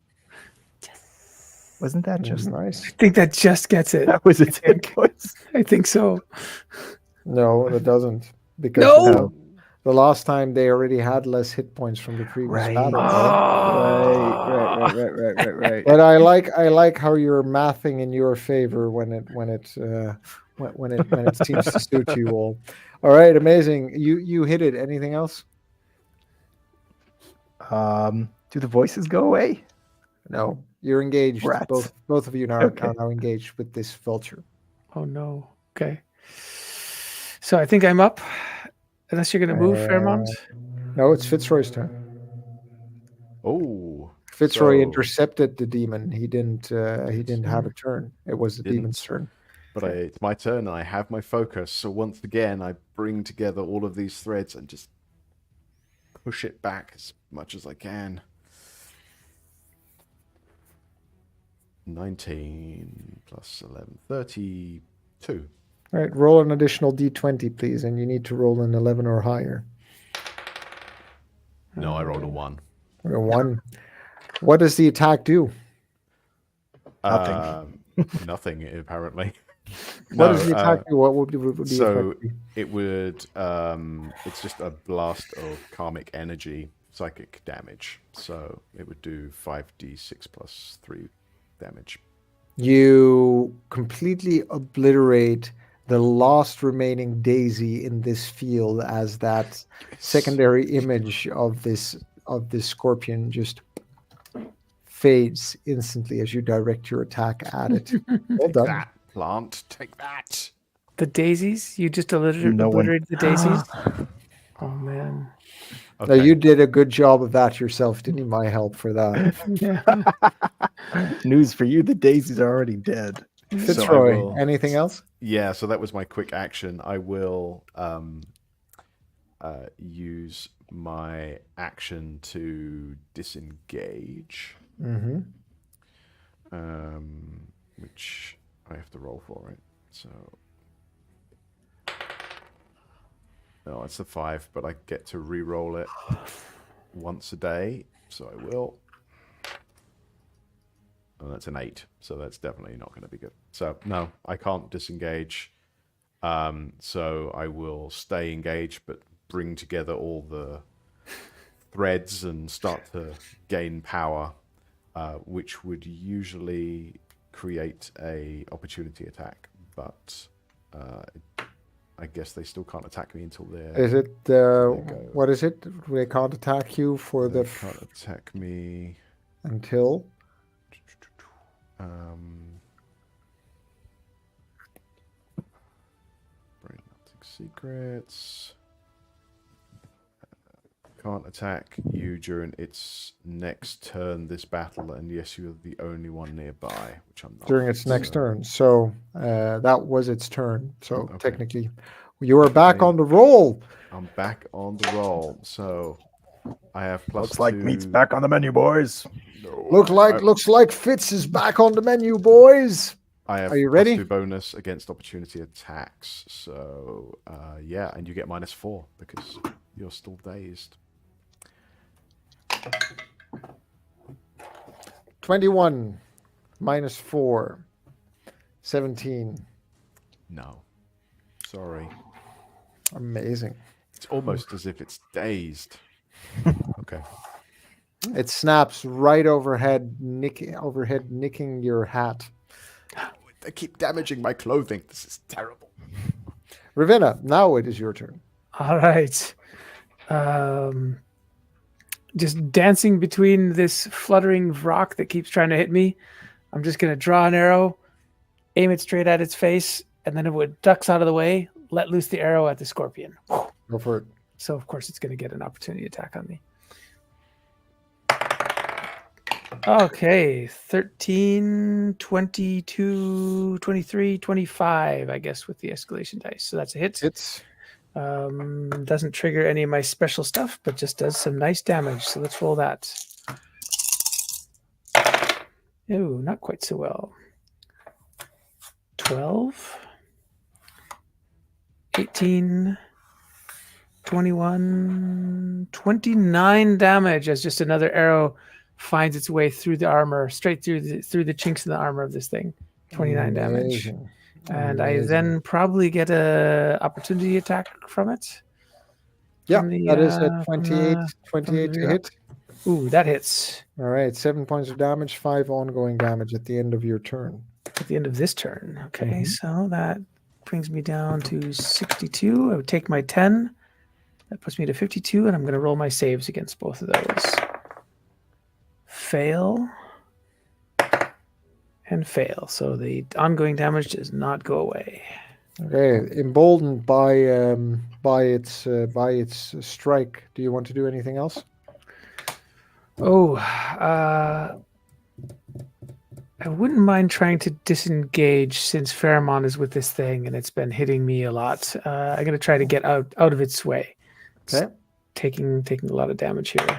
Yes. Wasn't that just nice? I think that just gets it. That was its hit points. I think so. No, it doesn't. Because the last time they already had less hit points from the previous battle. Right. But I like how you're mathing in your favor when it seems to suit you all. All right, amazing. You hit it. Anything else? Do the voices go away? No, you're engaged. Rats. Both of you are now engaged with this vulture. Oh no. Okay. So I think I'm up. Unless you're going to move, Faramond? No, it's Fitzroy's turn. Oh, Fitzroy intercepted the demon. He didn't have a turn. It was the demon's turn. But it's my turn, and I have my focus. So once again, I bring together all of these threads and just push it back as much as I can. 19 plus 11, 32. All right, roll an additional d20, please, and you need to roll an 11 or higher. No, I rolled a 1. A 1. What does the attack do? Nothing. Nothing, apparently. What does the attack do? What would the so effect be? it would. It's just a blast of karmic energy, psychic damage. So it would do 5d6 plus 3 damage. You completely obliterate the last remaining daisy in this field as that secondary image of this scorpion just fades instantly as you direct your attack at it. Well done. That plant, take that. The daisies? You just No one- obliterated the daisies? Oh, man. Now, you did a good job of that yourself. Didn't need my help for that. Yeah. News for you: the daisies are already dead. Fitzroy, anything else? Yeah, so that was my quick action. I will use my action to disengage, which I have to roll for, right? So, no, it's a 5, but I get to re-roll it once a day, so I will. And that's an 8, so that's definitely not going to be good. So no, I can't disengage. So I will stay engaged, but bring together all the threads and start to gain power, which would usually create a opportunity attack. But I guess they still can't attack me until they're. Is it what is it? They can't attack you for they the can't attack me until. Brain melting secrets. Can't attack you during its next turn this battle, and yes, you're the only one nearby, which I'm not. During its next turn. So that was its turn. So technically, you are back on the roll. I'm back on the roll. So I have plus Looks like 2. meat's back on the menu, boys. No, Looks like Fitz is back on the menu, boys. I have Are you ready? +2 bonus against opportunity attacks. So yeah, and you get -4 because you're still dazed. 21 -4, 17. No, sorry. Amazing. It's almost as if it's dazed. Okay. It snaps right overhead, nicking your hat. They keep damaging my clothing. This is terrible. Rivenna, now it is your turn. All right. Just dancing between this fluttering rock that keeps trying to hit me. I'm just going to draw an arrow, aim it straight at its face, and then if it ducks out of the way, let loose the arrow at the scorpion. Go for it. So, of course, it's going to get an opportunity attack on me. Okay, 13, 22, 23, 25, I guess, with the escalation dice. So that's a hit. It's Doesn't trigger any of my special stuff, but just does some nice damage. So let's roll that. Ooh, not quite so well. 12, 18, 21, 29 damage as just another arrow finds its way through the armor, straight through the chinks in the armor of this thing. 29 damage. And I then probably get a opportunity attack from it. Yeah, From the, that is a from 28 to hit. Ooh, that hits All right, 7 points of damage, 5 ongoing damage at the end of your turn. at the end of this turn. Okay, so that brings me down to 62. I would take my 10. That puts me to 52, and I'm going to roll my saves against both of those. Fail. And fail. So the ongoing damage does not go away. Okay, emboldened by its strike. Do you want to do anything else? Oh, I wouldn't mind trying to disengage since Faramond is with this thing and it's been hitting me a lot. I'm going to try to get out of its way. Okay. Taking a lot of damage here.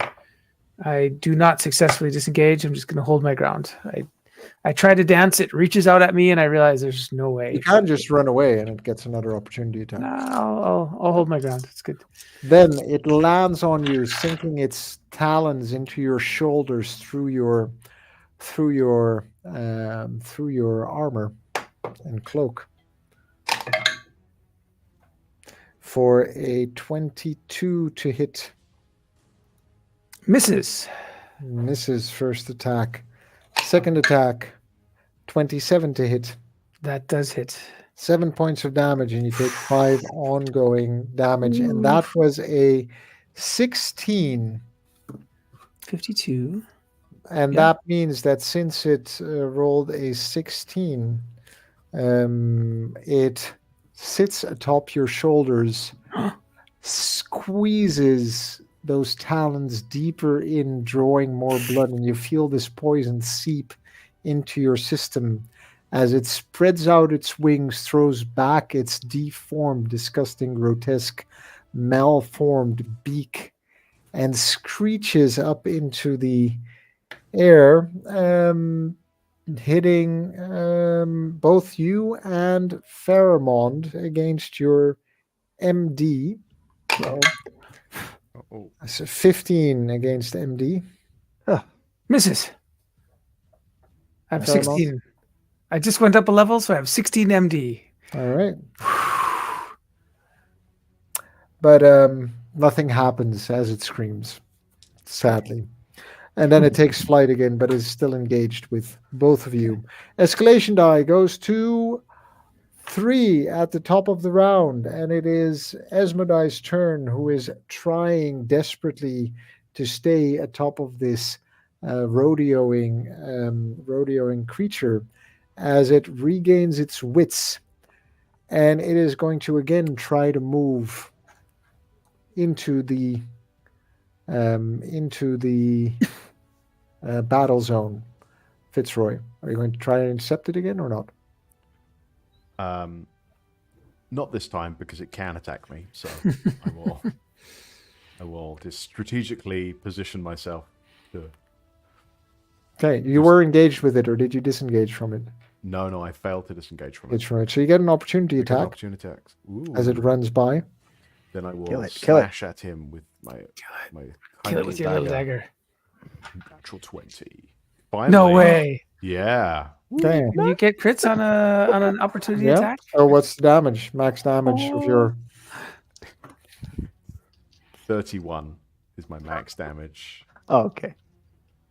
I do not successfully disengage. I'm just going to hold my ground. I try to dance. It reaches out at me, and I realize there's no way. You can just run away, and it gets another opportunity attack. No, I'll hold my ground. It's good. Then it lands on you, sinking its talons into your shoulders through your armor and cloak. for a 22 to hit. Misses. Misses first attack. Second attack, 27 to hit. That does hit. 7 points of damage, and you take 5 ongoing damage. And that was a 16. 52. And Yeah. that means that since it rolled a 16, it sits atop your shoulders, squeezes those talons deeper in, drawing more blood, and you feel this poison seep into your system as it spreads out its wings, throws back its deformed, disgusting, grotesque, malformed beak, and screeches up into the air, hitting both you and Faramond against your MD. So, Oh, that's a 15 against MD. Misses. I have Fair 16. I just went up a level, so I have 16 MD. All right. But nothing happens as it screams, sadly. And then it takes flight again, but is still engaged with both of you. Escalation die goes to 3 at the top of the round, and it is Esmodai's turn, who is trying desperately to stay atop of this rodeoing creature as it regains its wits, and it is going to again try to move into the battle zone. Fitzroy, are you going to try and intercept it again or not? Not this time, because it can attack me. So I will just strategically position myself to. Okay, you were engaged with it, or did you disengage from it? No, I failed to disengage from it. That's right. So you get an opportunity I get an attack opportunity attacks. as it runs by. Then I will Kill it. slash at him with my Kill it with your little dagger. Natural 20. Finally. No way. Yeah. Okay. Can you get crits on an opportunity Yeah. attack? Oh, what's the damage? Max damage of your 31 is my max damage. Oh, okay.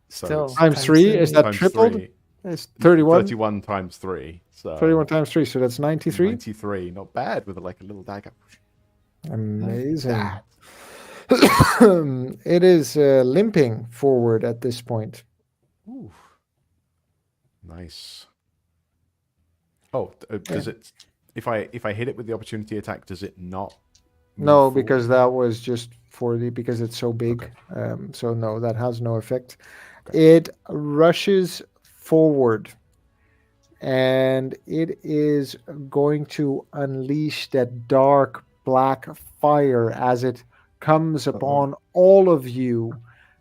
So Still. it's times 3? Is that times tripled? 3. It's 31. 31 times 3. So 31 times 3, so that's 93. 93. Not bad with like a little dagger. Amazing. It is limping forward at this point. Ooh. Nice. Oh, does it? If I hit it with the opportunity attack, does it not? move No, forward? because that was just because it's so big. So no, that has no effect. It rushes forward, and it is going to unleash that dark black fire as it comes upon all of you,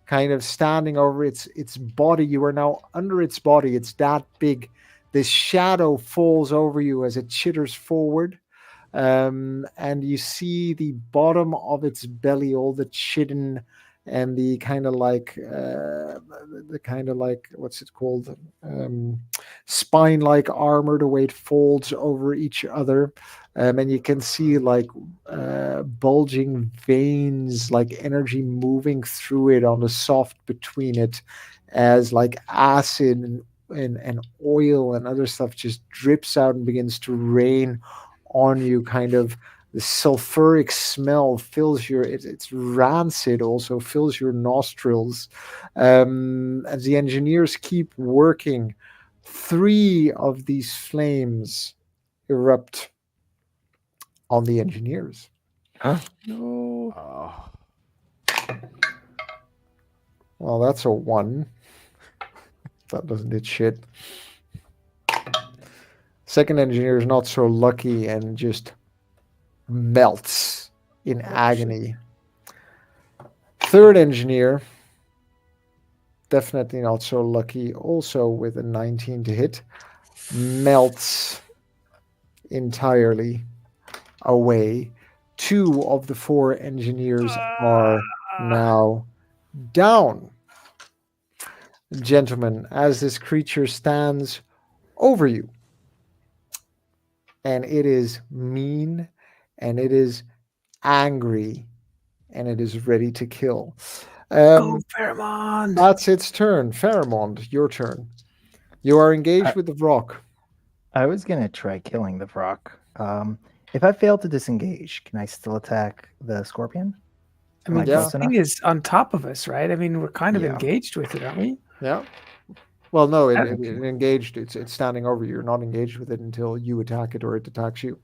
kind of standing over its body. You are now under its body. It's that big. This shadow falls over you as it chitters forward. And you see the bottom of its belly, all the chitin and the kind of like what's it called, spine-like armor, the way it folds over each other, and you can see like bulging veins, like energy moving through it on the soft between it, as like acid and oil and other stuff just drips out and begins to rain on you. Kind of the sulfuric smell fills it's rancid, also fills your nostrils. As the engineers keep working, 3 of these flames erupt on the engineers. No. Oh, Well, that's a 1. That doesn't hit shit. Second engineer is not so lucky and just melts in agony. Third engineer, definitely not so lucky, also with a 19 to hit, melts entirely away. 2 of the 4 engineers are now down. Gentlemen, as this creature stands over you, and it is mean, and it is angry, and it is ready to kill. Go, Faramond! That's its turn. Faramond, your turn. You are engaged with the rock. I was gonna try killing the rock. If I fail to disengage, can I still attack the scorpion? I mean, Am I the close thing enough? is on top of us, right? I mean, we're kind of Yeah. engaged with it, aren't we? Yeah. Well, no, it Okay. engaged. It's standing over you. You're not engaged with it until you attack it or it attacks you.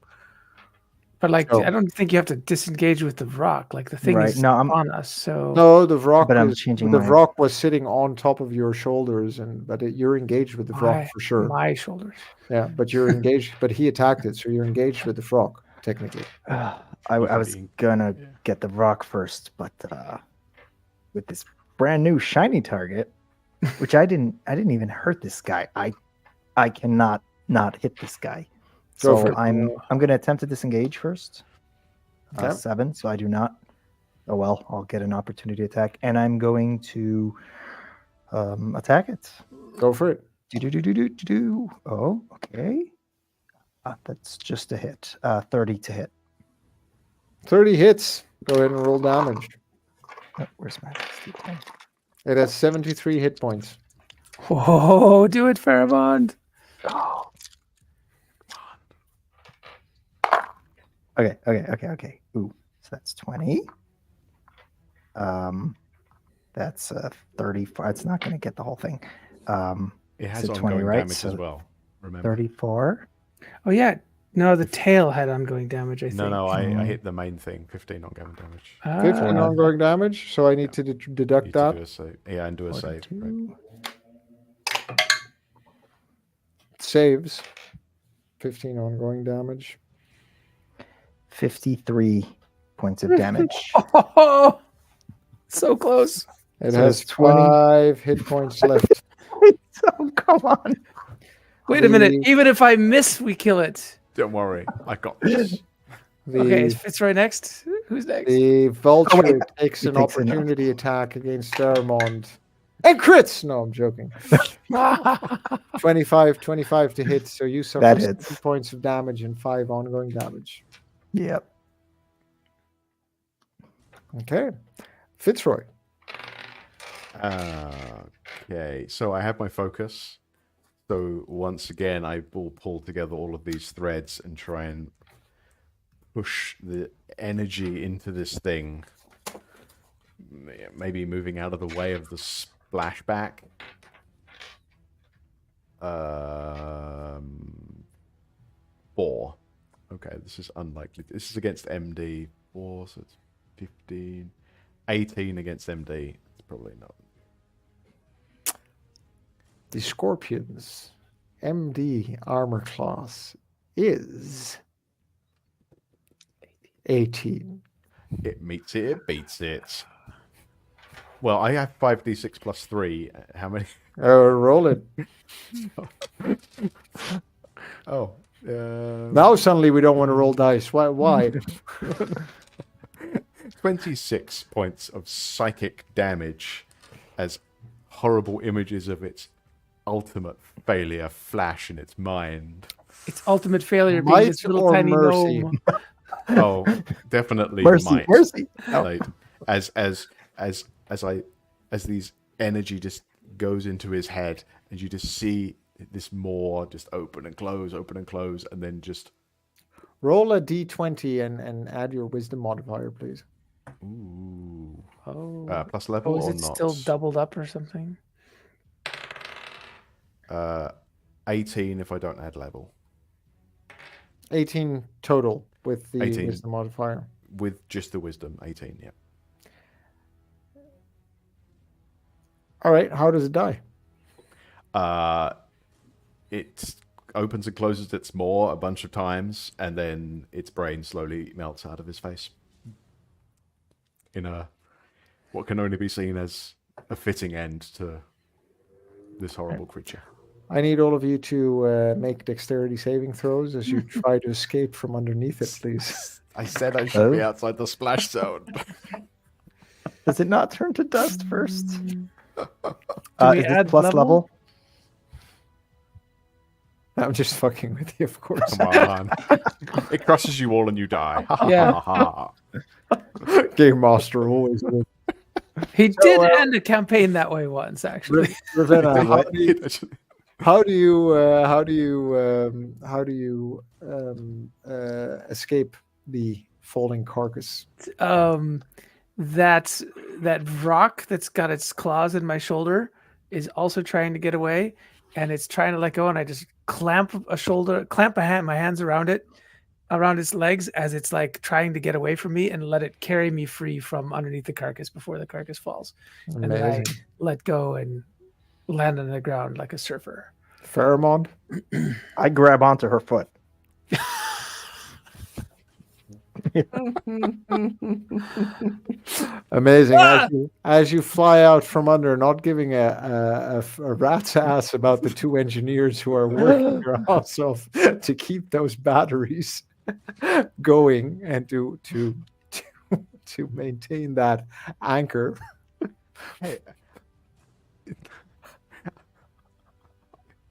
But like, So- I don't think you have to disengage with the rock. Like the thing Right, is no, I'm- on us. So No, the rock. But I'm changing the my- rock was sitting on top of your shoulders, you're engaged with the rock for sure. my shoulders. Yeah, but you're engaged. But he attacked it, so you're engaged with the frog technically. I was gonna get the rock first, but with this brand new shiny target, which I didn't even hurt this guy. I cannot not hit this guy. Go So for it. I'm gonna attempt to disengage first. Okay. 7, so I do not. Oh well, I'll get an opportunity attack, and I'm going to attack it. Go for it. Do. Oh, okay. That's just a hit. 30 to hit. 30 hits. Go ahead and roll damage. Oh, where's my D10? It has 73 hit points. Whoa, do it, Faramond. Oh. Okay. Ooh, so that's 20. That's 34. It's not going to get the whole thing. It has So ongoing 20, right? damage So as well. Remember? 34. Oh yeah, no, the tail had ongoing damage. I think. No, I hit the main thing. 15 ongoing damage. 15 ongoing damage, so I need to deduct Need that. to do a save. Yeah, and do a save. Right. 42. Saves. 15 ongoing damage. 53 points of damage. Oh, so close. It So has it's 20. 5 hit points left. Oh, come on. Wait a minute. The- Even if I miss, we kill it. Don't worry, I got this. Okay, is The, Fitzroy next? Who's next? the vulture wait, takes he an takes an- opportunity attack against Faramond. And crits! No, I'm joking. 25 to hit, so you suffer That 7 hits. points of damage and 5 ongoing damage. Yep. Okay. Fitzroy. Okay, so I have my focus. So once again, I will pull together all of these threads and try and push the energy into this thing. Maybe moving out of the way of the splashback. 4. Okay, this is unlikely. This is against MD. 4, so it's 15. 18 against MD. It's probably not. The Scorpion's MD armor class is 18. It meets it, it beats it. Well, I have 5d6 plus 3. How many? Roll it. Oh. Now suddenly we don't want to roll dice. Why? 26 points of psychic damage as horrible images of its ultimate failure flash in its mind. It's ultimate failure being Might this little or tiny mercy? gnome. Oh, definitely Mercy, might. mercy. Like, as these energy just goes into his head, and you just see this more just open and close, and then just Roll a d20 and add your wisdom modifier, please. ooh, Oh, plus level is or it not? still doubled up or something? 18 if I don't add level. 18 total with the 18. wisdom modifier. With just the wisdom, 18, yeah. All right. How does it die? It opens and closes its maw a bunch of times, and then its brain slowly melts out of his face. In what can only be seen as a fitting end to this horrible creature. I need all of you to make dexterity saving throws as you try to escape from underneath it, please. I said I should be Oh. outside the splash zone. Does it not turn to dust first? we Is this add plus level? level? I'm just fucking with you, of course. Come on. It crushes you all and you die. Ha, ha, Yeah. ha, ha. Game master always wins. He did end a campaign that way once, actually. Ravenna, What? how do you escape the falling carcass? That rock that's got its claws in my shoulder is also trying to get away, and it's trying to let go, and I just clamp my hands around its legs as it's like trying to get away from me, and let it carry me free from underneath the carcass before the carcass falls. Amazing. And then I let go and land on the ground like a surfer. Faramond? I grab onto her foot. Amazing. As you fly out from under, not giving a rat's ass about the two engineers who are working their ass off to keep those batteries going and to maintain that anchor. Hey,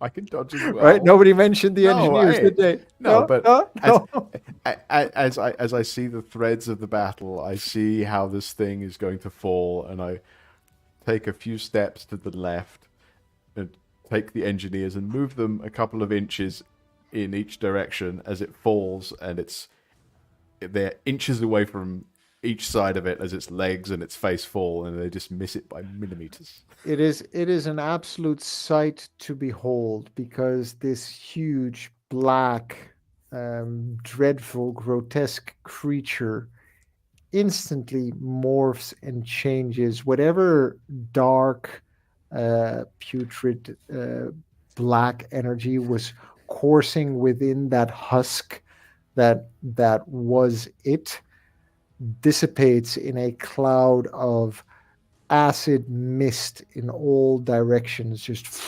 I can dodge as well. Right? Nobody mentioned the engineers, did they? No. No. As I see the threads of the battle, I see how this thing is going to fall, and I take a few steps to the left and take the engineers and move them a couple of inches in each direction as it falls, and they're inches away from each side of it as its legs and its face fall, and they just miss it by millimeters. It is an absolute sight to behold, because this huge, black, dreadful, grotesque creature instantly morphs and changes. Whatever dark, putrid, black energy was coursing within that husk that was it, dissipates in a cloud of acid mist in all directions, just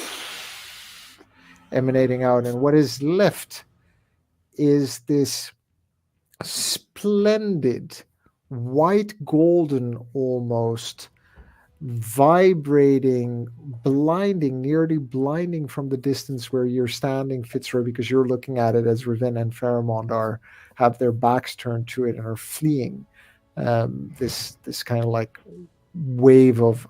emanating out. And what is left is this splendid, white golden, almost vibrating, blinding, nearly blinding from the distance where you're standing, Fitzroy, because you're looking at it as Rivenna and Faramond have their backs turned to it and are fleeing. This kind of like wave of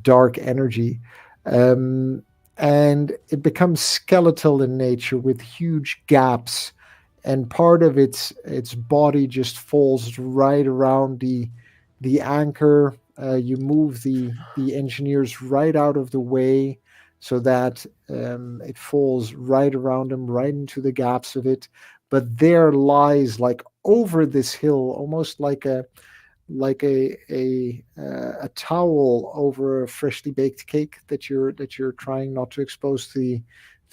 dark energy, and it becomes skeletal in nature with huge gaps, and part of its body just falls right around the anchor. You move the engineers right out of the way so that it falls right around them, right into the gaps of it. But there lies, like over this hill, almost like a towel over a freshly baked cake that you're trying not to expose to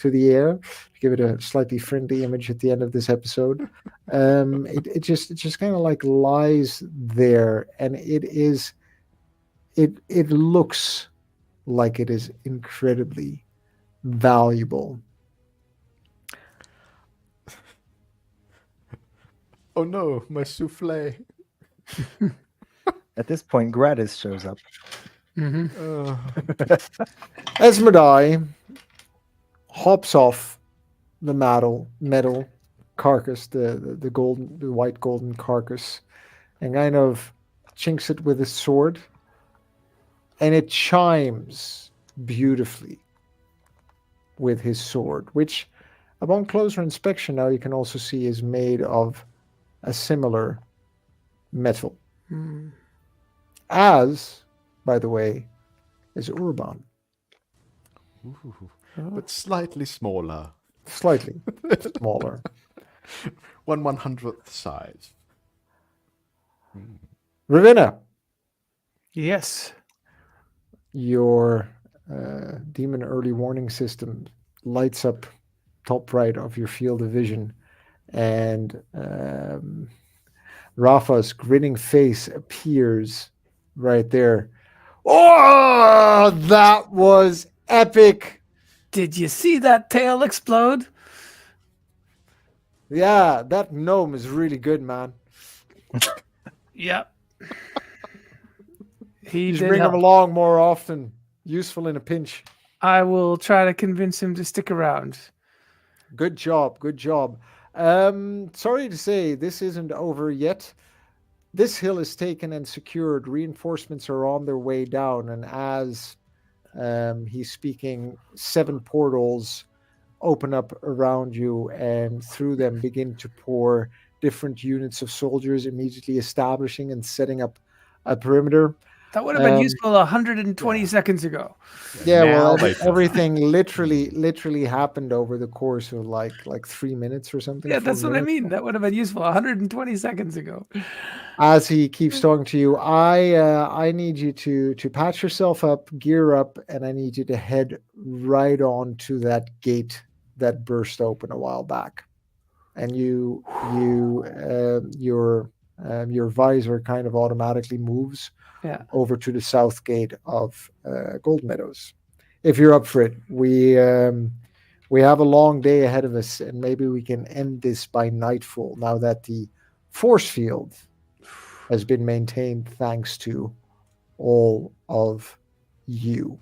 the air. Give it a slightly friendly image at the end of this episode. It just kind of like lies there, and it looks like it is incredibly valuable. Oh no, my souffle. At this point, Gratis shows up. Esmodai hops off the metal carcass, the white golden carcass, and kind of chinks it with his sword, and it chimes beautifully with his sword, which upon closer inspection now you can also see is made of a similar metal. As, by the way, is Urban. Ooh, but slightly smaller. Slightly smaller. 1/100th size. Rivenna, Yes. your demon early warning system lights up top right of your field of vision, and Rafa's grinning face appears right there. Oh, that was epic. Did you see that tail explode? Yeah, that gnome is really good, man. Yep. You should bring him along more often. Useful in a pinch. I will try to convince him to stick around. Good job. Good job. Sorry to say, this isn't over yet. This hill is taken and secured. Reinforcements are on their way down, and as he's speaking, 7 portals open up around you, and through them begin to pour different units of soldiers, immediately establishing and setting up a perimeter. That would have been useful 120 seconds ago. Yeah, well, Now everything literally happened over the course of like 3 minutes or something. Yeah, 4 that's what I minutes. mean. That would have been useful 120 seconds ago. As he keeps talking to you, I need you to patch yourself up, gear up, and I need you to head right on to that gate that burst open a while back. And your visor kind of automatically moves over to the south gate of Gold Meadows. If you're up for it, we have a long day ahead of us, and maybe we can end this by nightfall. Now that the force field has been maintained, thanks to all of you.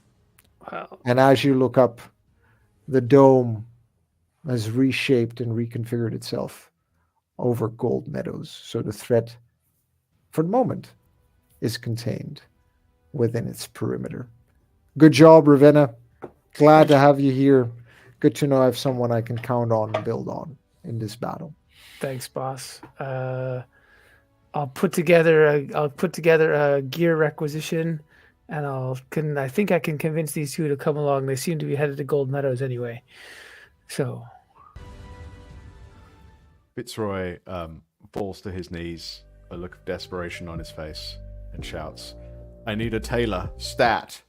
Wow. And as you look up, the dome has reshaped and reconfigured itself over Gold Meadows. So the threat, for the moment, is contained within its perimeter. Good job, Rivenna. Glad to have you here. Good to know I have someone I can count on and build on in this battle. Thanks, boss. I'll put together a gear requisition, and I think I can convince these two to come along. They seem to be headed to Gold Meadows anyway. So Fitzroy falls to his knees, a look of desperation on his face, and shouts, "I need a tailor, stat!"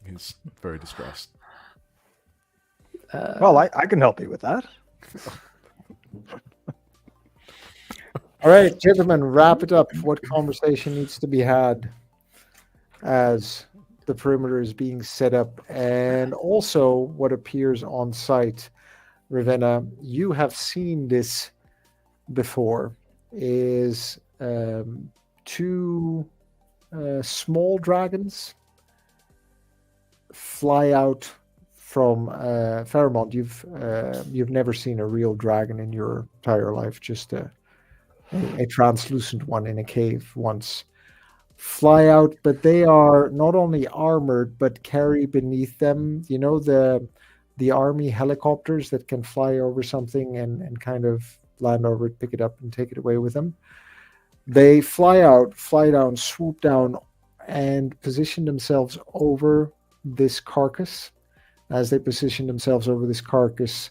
He's very distressed. Well, I can help you with that. All right, gentlemen, wrap it up. What conversation needs to be had as the perimeter is being set up, and also what appears on site? Rivenna, you have seen this before. Is 2 small dragons fly out from Faramond. You've never seen a real dragon in your entire life, just a translucent one in a cave once. Fly out, but they are not only armored but carry beneath them, the army helicopters that can fly over something and kind of land over it, pick it up, and take it away with them. They fly out, fly down, swoop down, and position themselves over this carcass. As they position themselves over this carcass,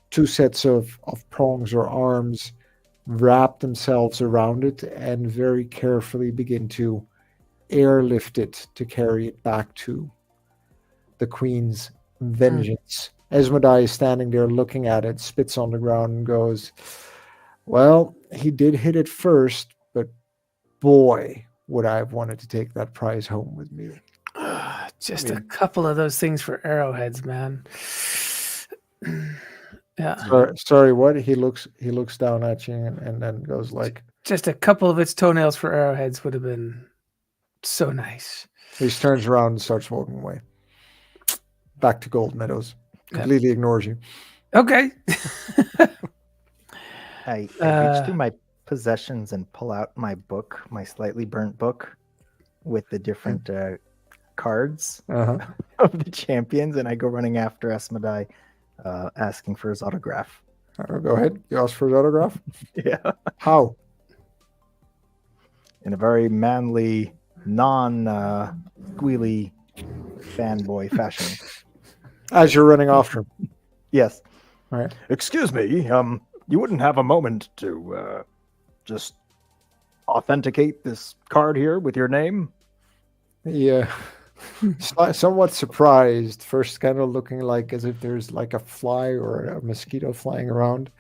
2 sets of prongs or arms wrap themselves around it and very carefully begin to airlift it to carry it back to the Queen's vengeance. Esmodai is standing there looking at it, spits on the ground, and goes, "Well, he did hit it first, but boy, would I have wanted to take that prize home with me." Just a couple of those things for arrowheads, man. Yeah. Sorry, what? He looks down at you and then goes like, just a couple of its toenails for arrowheads would have been so nice. He turns around and starts walking away. Back to Gold Meadows. Completely ignores you. Okay. I reach through my possessions and pull out my book, my slightly burnt book, with the different cards of the champions, and I go running after Esmodai, asking for his autograph. Go ahead. You ask for his autograph? Yeah. How? In a very manly, non-squealy fanboy fashion. As you're running after him. Yes. All right. Excuse me, you wouldn't have a moment to just authenticate this card here with your name? Yeah. Somewhat surprised, first kind of looking like as if there's like a fly or a mosquito flying around.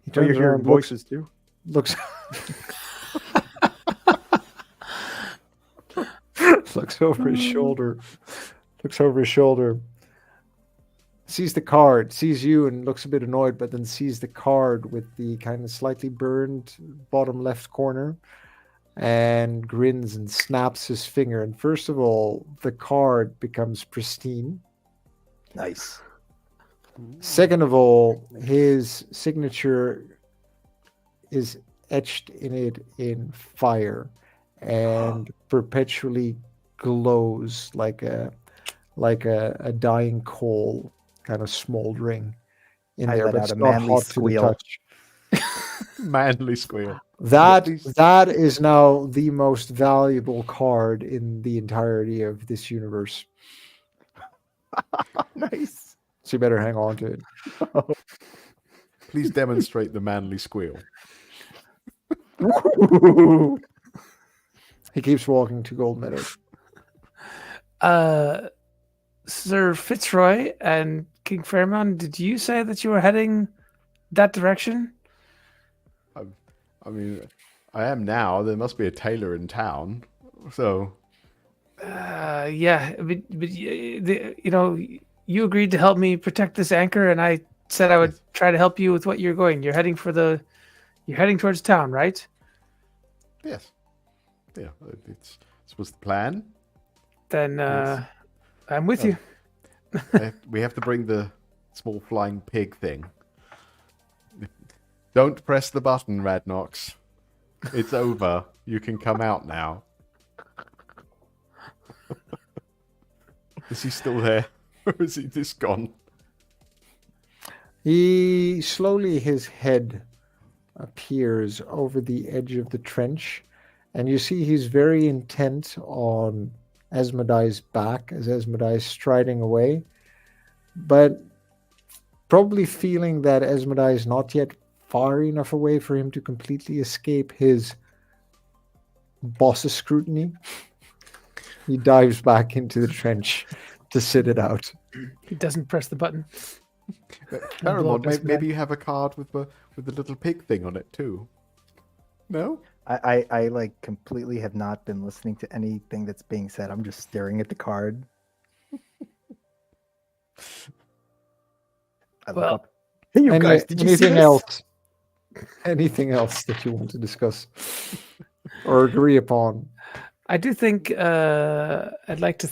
He turns you're hearing around, voices too? Looks over his shoulder. Sees the card, sees you, and looks a bit annoyed, but then sees the card with the kind of slightly burned bottom left corner, and grins and snaps his finger. And first of all, the card becomes pristine. Nice. Second of all, his signature is etched in it in fire and perpetually glows like a dying coal, kind of smoldering in I there, let but out it's a not manly hot squeal. to the touch. Manly squeal. That is now the most valuable card in the entirety of this universe. Nice. So you better hang on to it. Please demonstrate the manly squeal. He keeps walking to Gold Meadow. Sir Fitzroy and King Faramond, did you say that you were heading that direction? I mean, I am now. There must be a tailor in town. So, Yeah, but you agreed to help me protect this anchor, and I said I would Yes. try to help you with what you're going. You're heading towards town, right? yes. Yeah, this was the plan. Then Yes. I'm with you. We have to bring the small flying pig thing. Don't press the button, Radnox. It's over. You can come out now. Is he still there? Or is he just gone? His head appears over the edge of the trench, and you see he's very intent on Esmodai's back as Esmodai is striding away, but probably feeling that Esmodai is not yet far enough away for him to completely escape his boss's scrutiny. He dives back into the trench to sit it out. He doesn't press the button. Faramond, Block maybe you have a card with the little pig thing on it too. No? I like completely have not been listening to anything that's being said. I'm just staring at the card. I look Well, up. Hey, you guys, did you see Anything this? else? Anything else that you want to discuss or agree upon? I do think I'd like to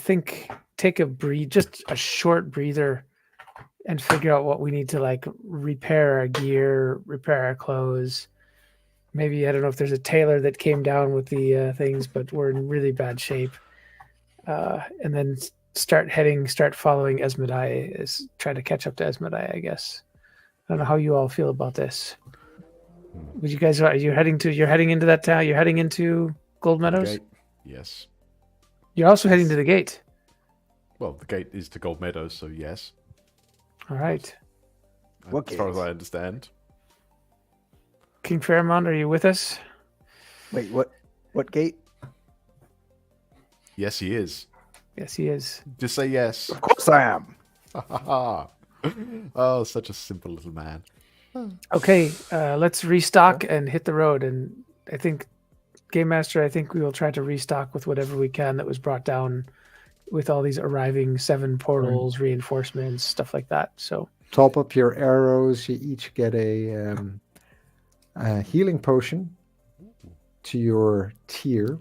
take just a short breather, and figure out what we need to like repair our gear, repair our clothes. Maybe I don't know if there's a tailor that came down with the things, but we're in really bad shape. And then start following Esmodai, try to catch up to Esmodai, I guess. I don't know how you all feel about this. Would you guys you're heading into that town? You're heading into Gold Meadows? Gate? Yes. You're also heading to the gate. Well, the gate is to Gold Meadows, so yes. All right. What As far gate? as I understand. King Faramond, are you with us? Wait, what gate? Yes, he is. Yes, he is. Just say yes. Of course I am. Oh, such a simple little man. Okay, let's restock and hit the road. And I think, Game Master, I think we will try to restock with whatever we can that was brought down with all these arriving 7 portals, reinforcements, stuff like that. So Top up your arrows. You each get a healing potion to your tier,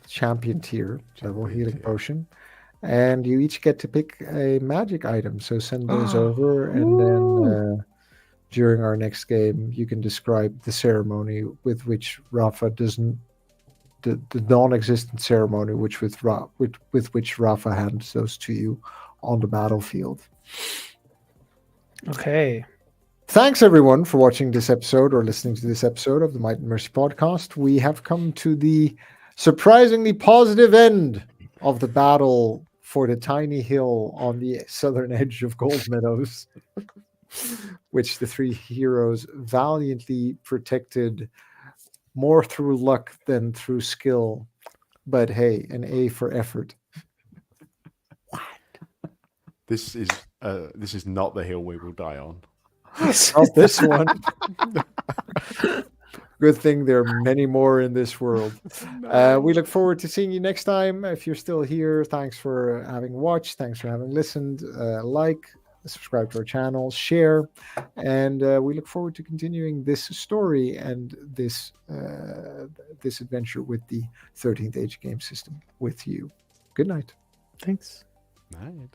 champion tier level healing potion. And you each get to pick a magic item. So send those over, and then during our next game, you can describe the ceremony with which Rafa doesn't, the non-existent ceremony with which Rafa hands those to you on the battlefield. okay. Thanks everyone for watching this episode or listening to this episode of the Might and Mercy podcast. We have come to the surprisingly positive end of the battle for the tiny hill on the southern edge of Gold Meadows, which the 3 heroes valiantly protected, more through luck than through skill. But hey, an A for effort. This is not the hill we will die on. Not this one. Good thing there are many more in this world. We look forward to seeing you next time. If you're still here, thanks for having watched. Thanks for having listened. Like, subscribe to our channel, share, and we look forward to continuing this story and this adventure with the 13th Age game system with you. Good night. Thanks. Right.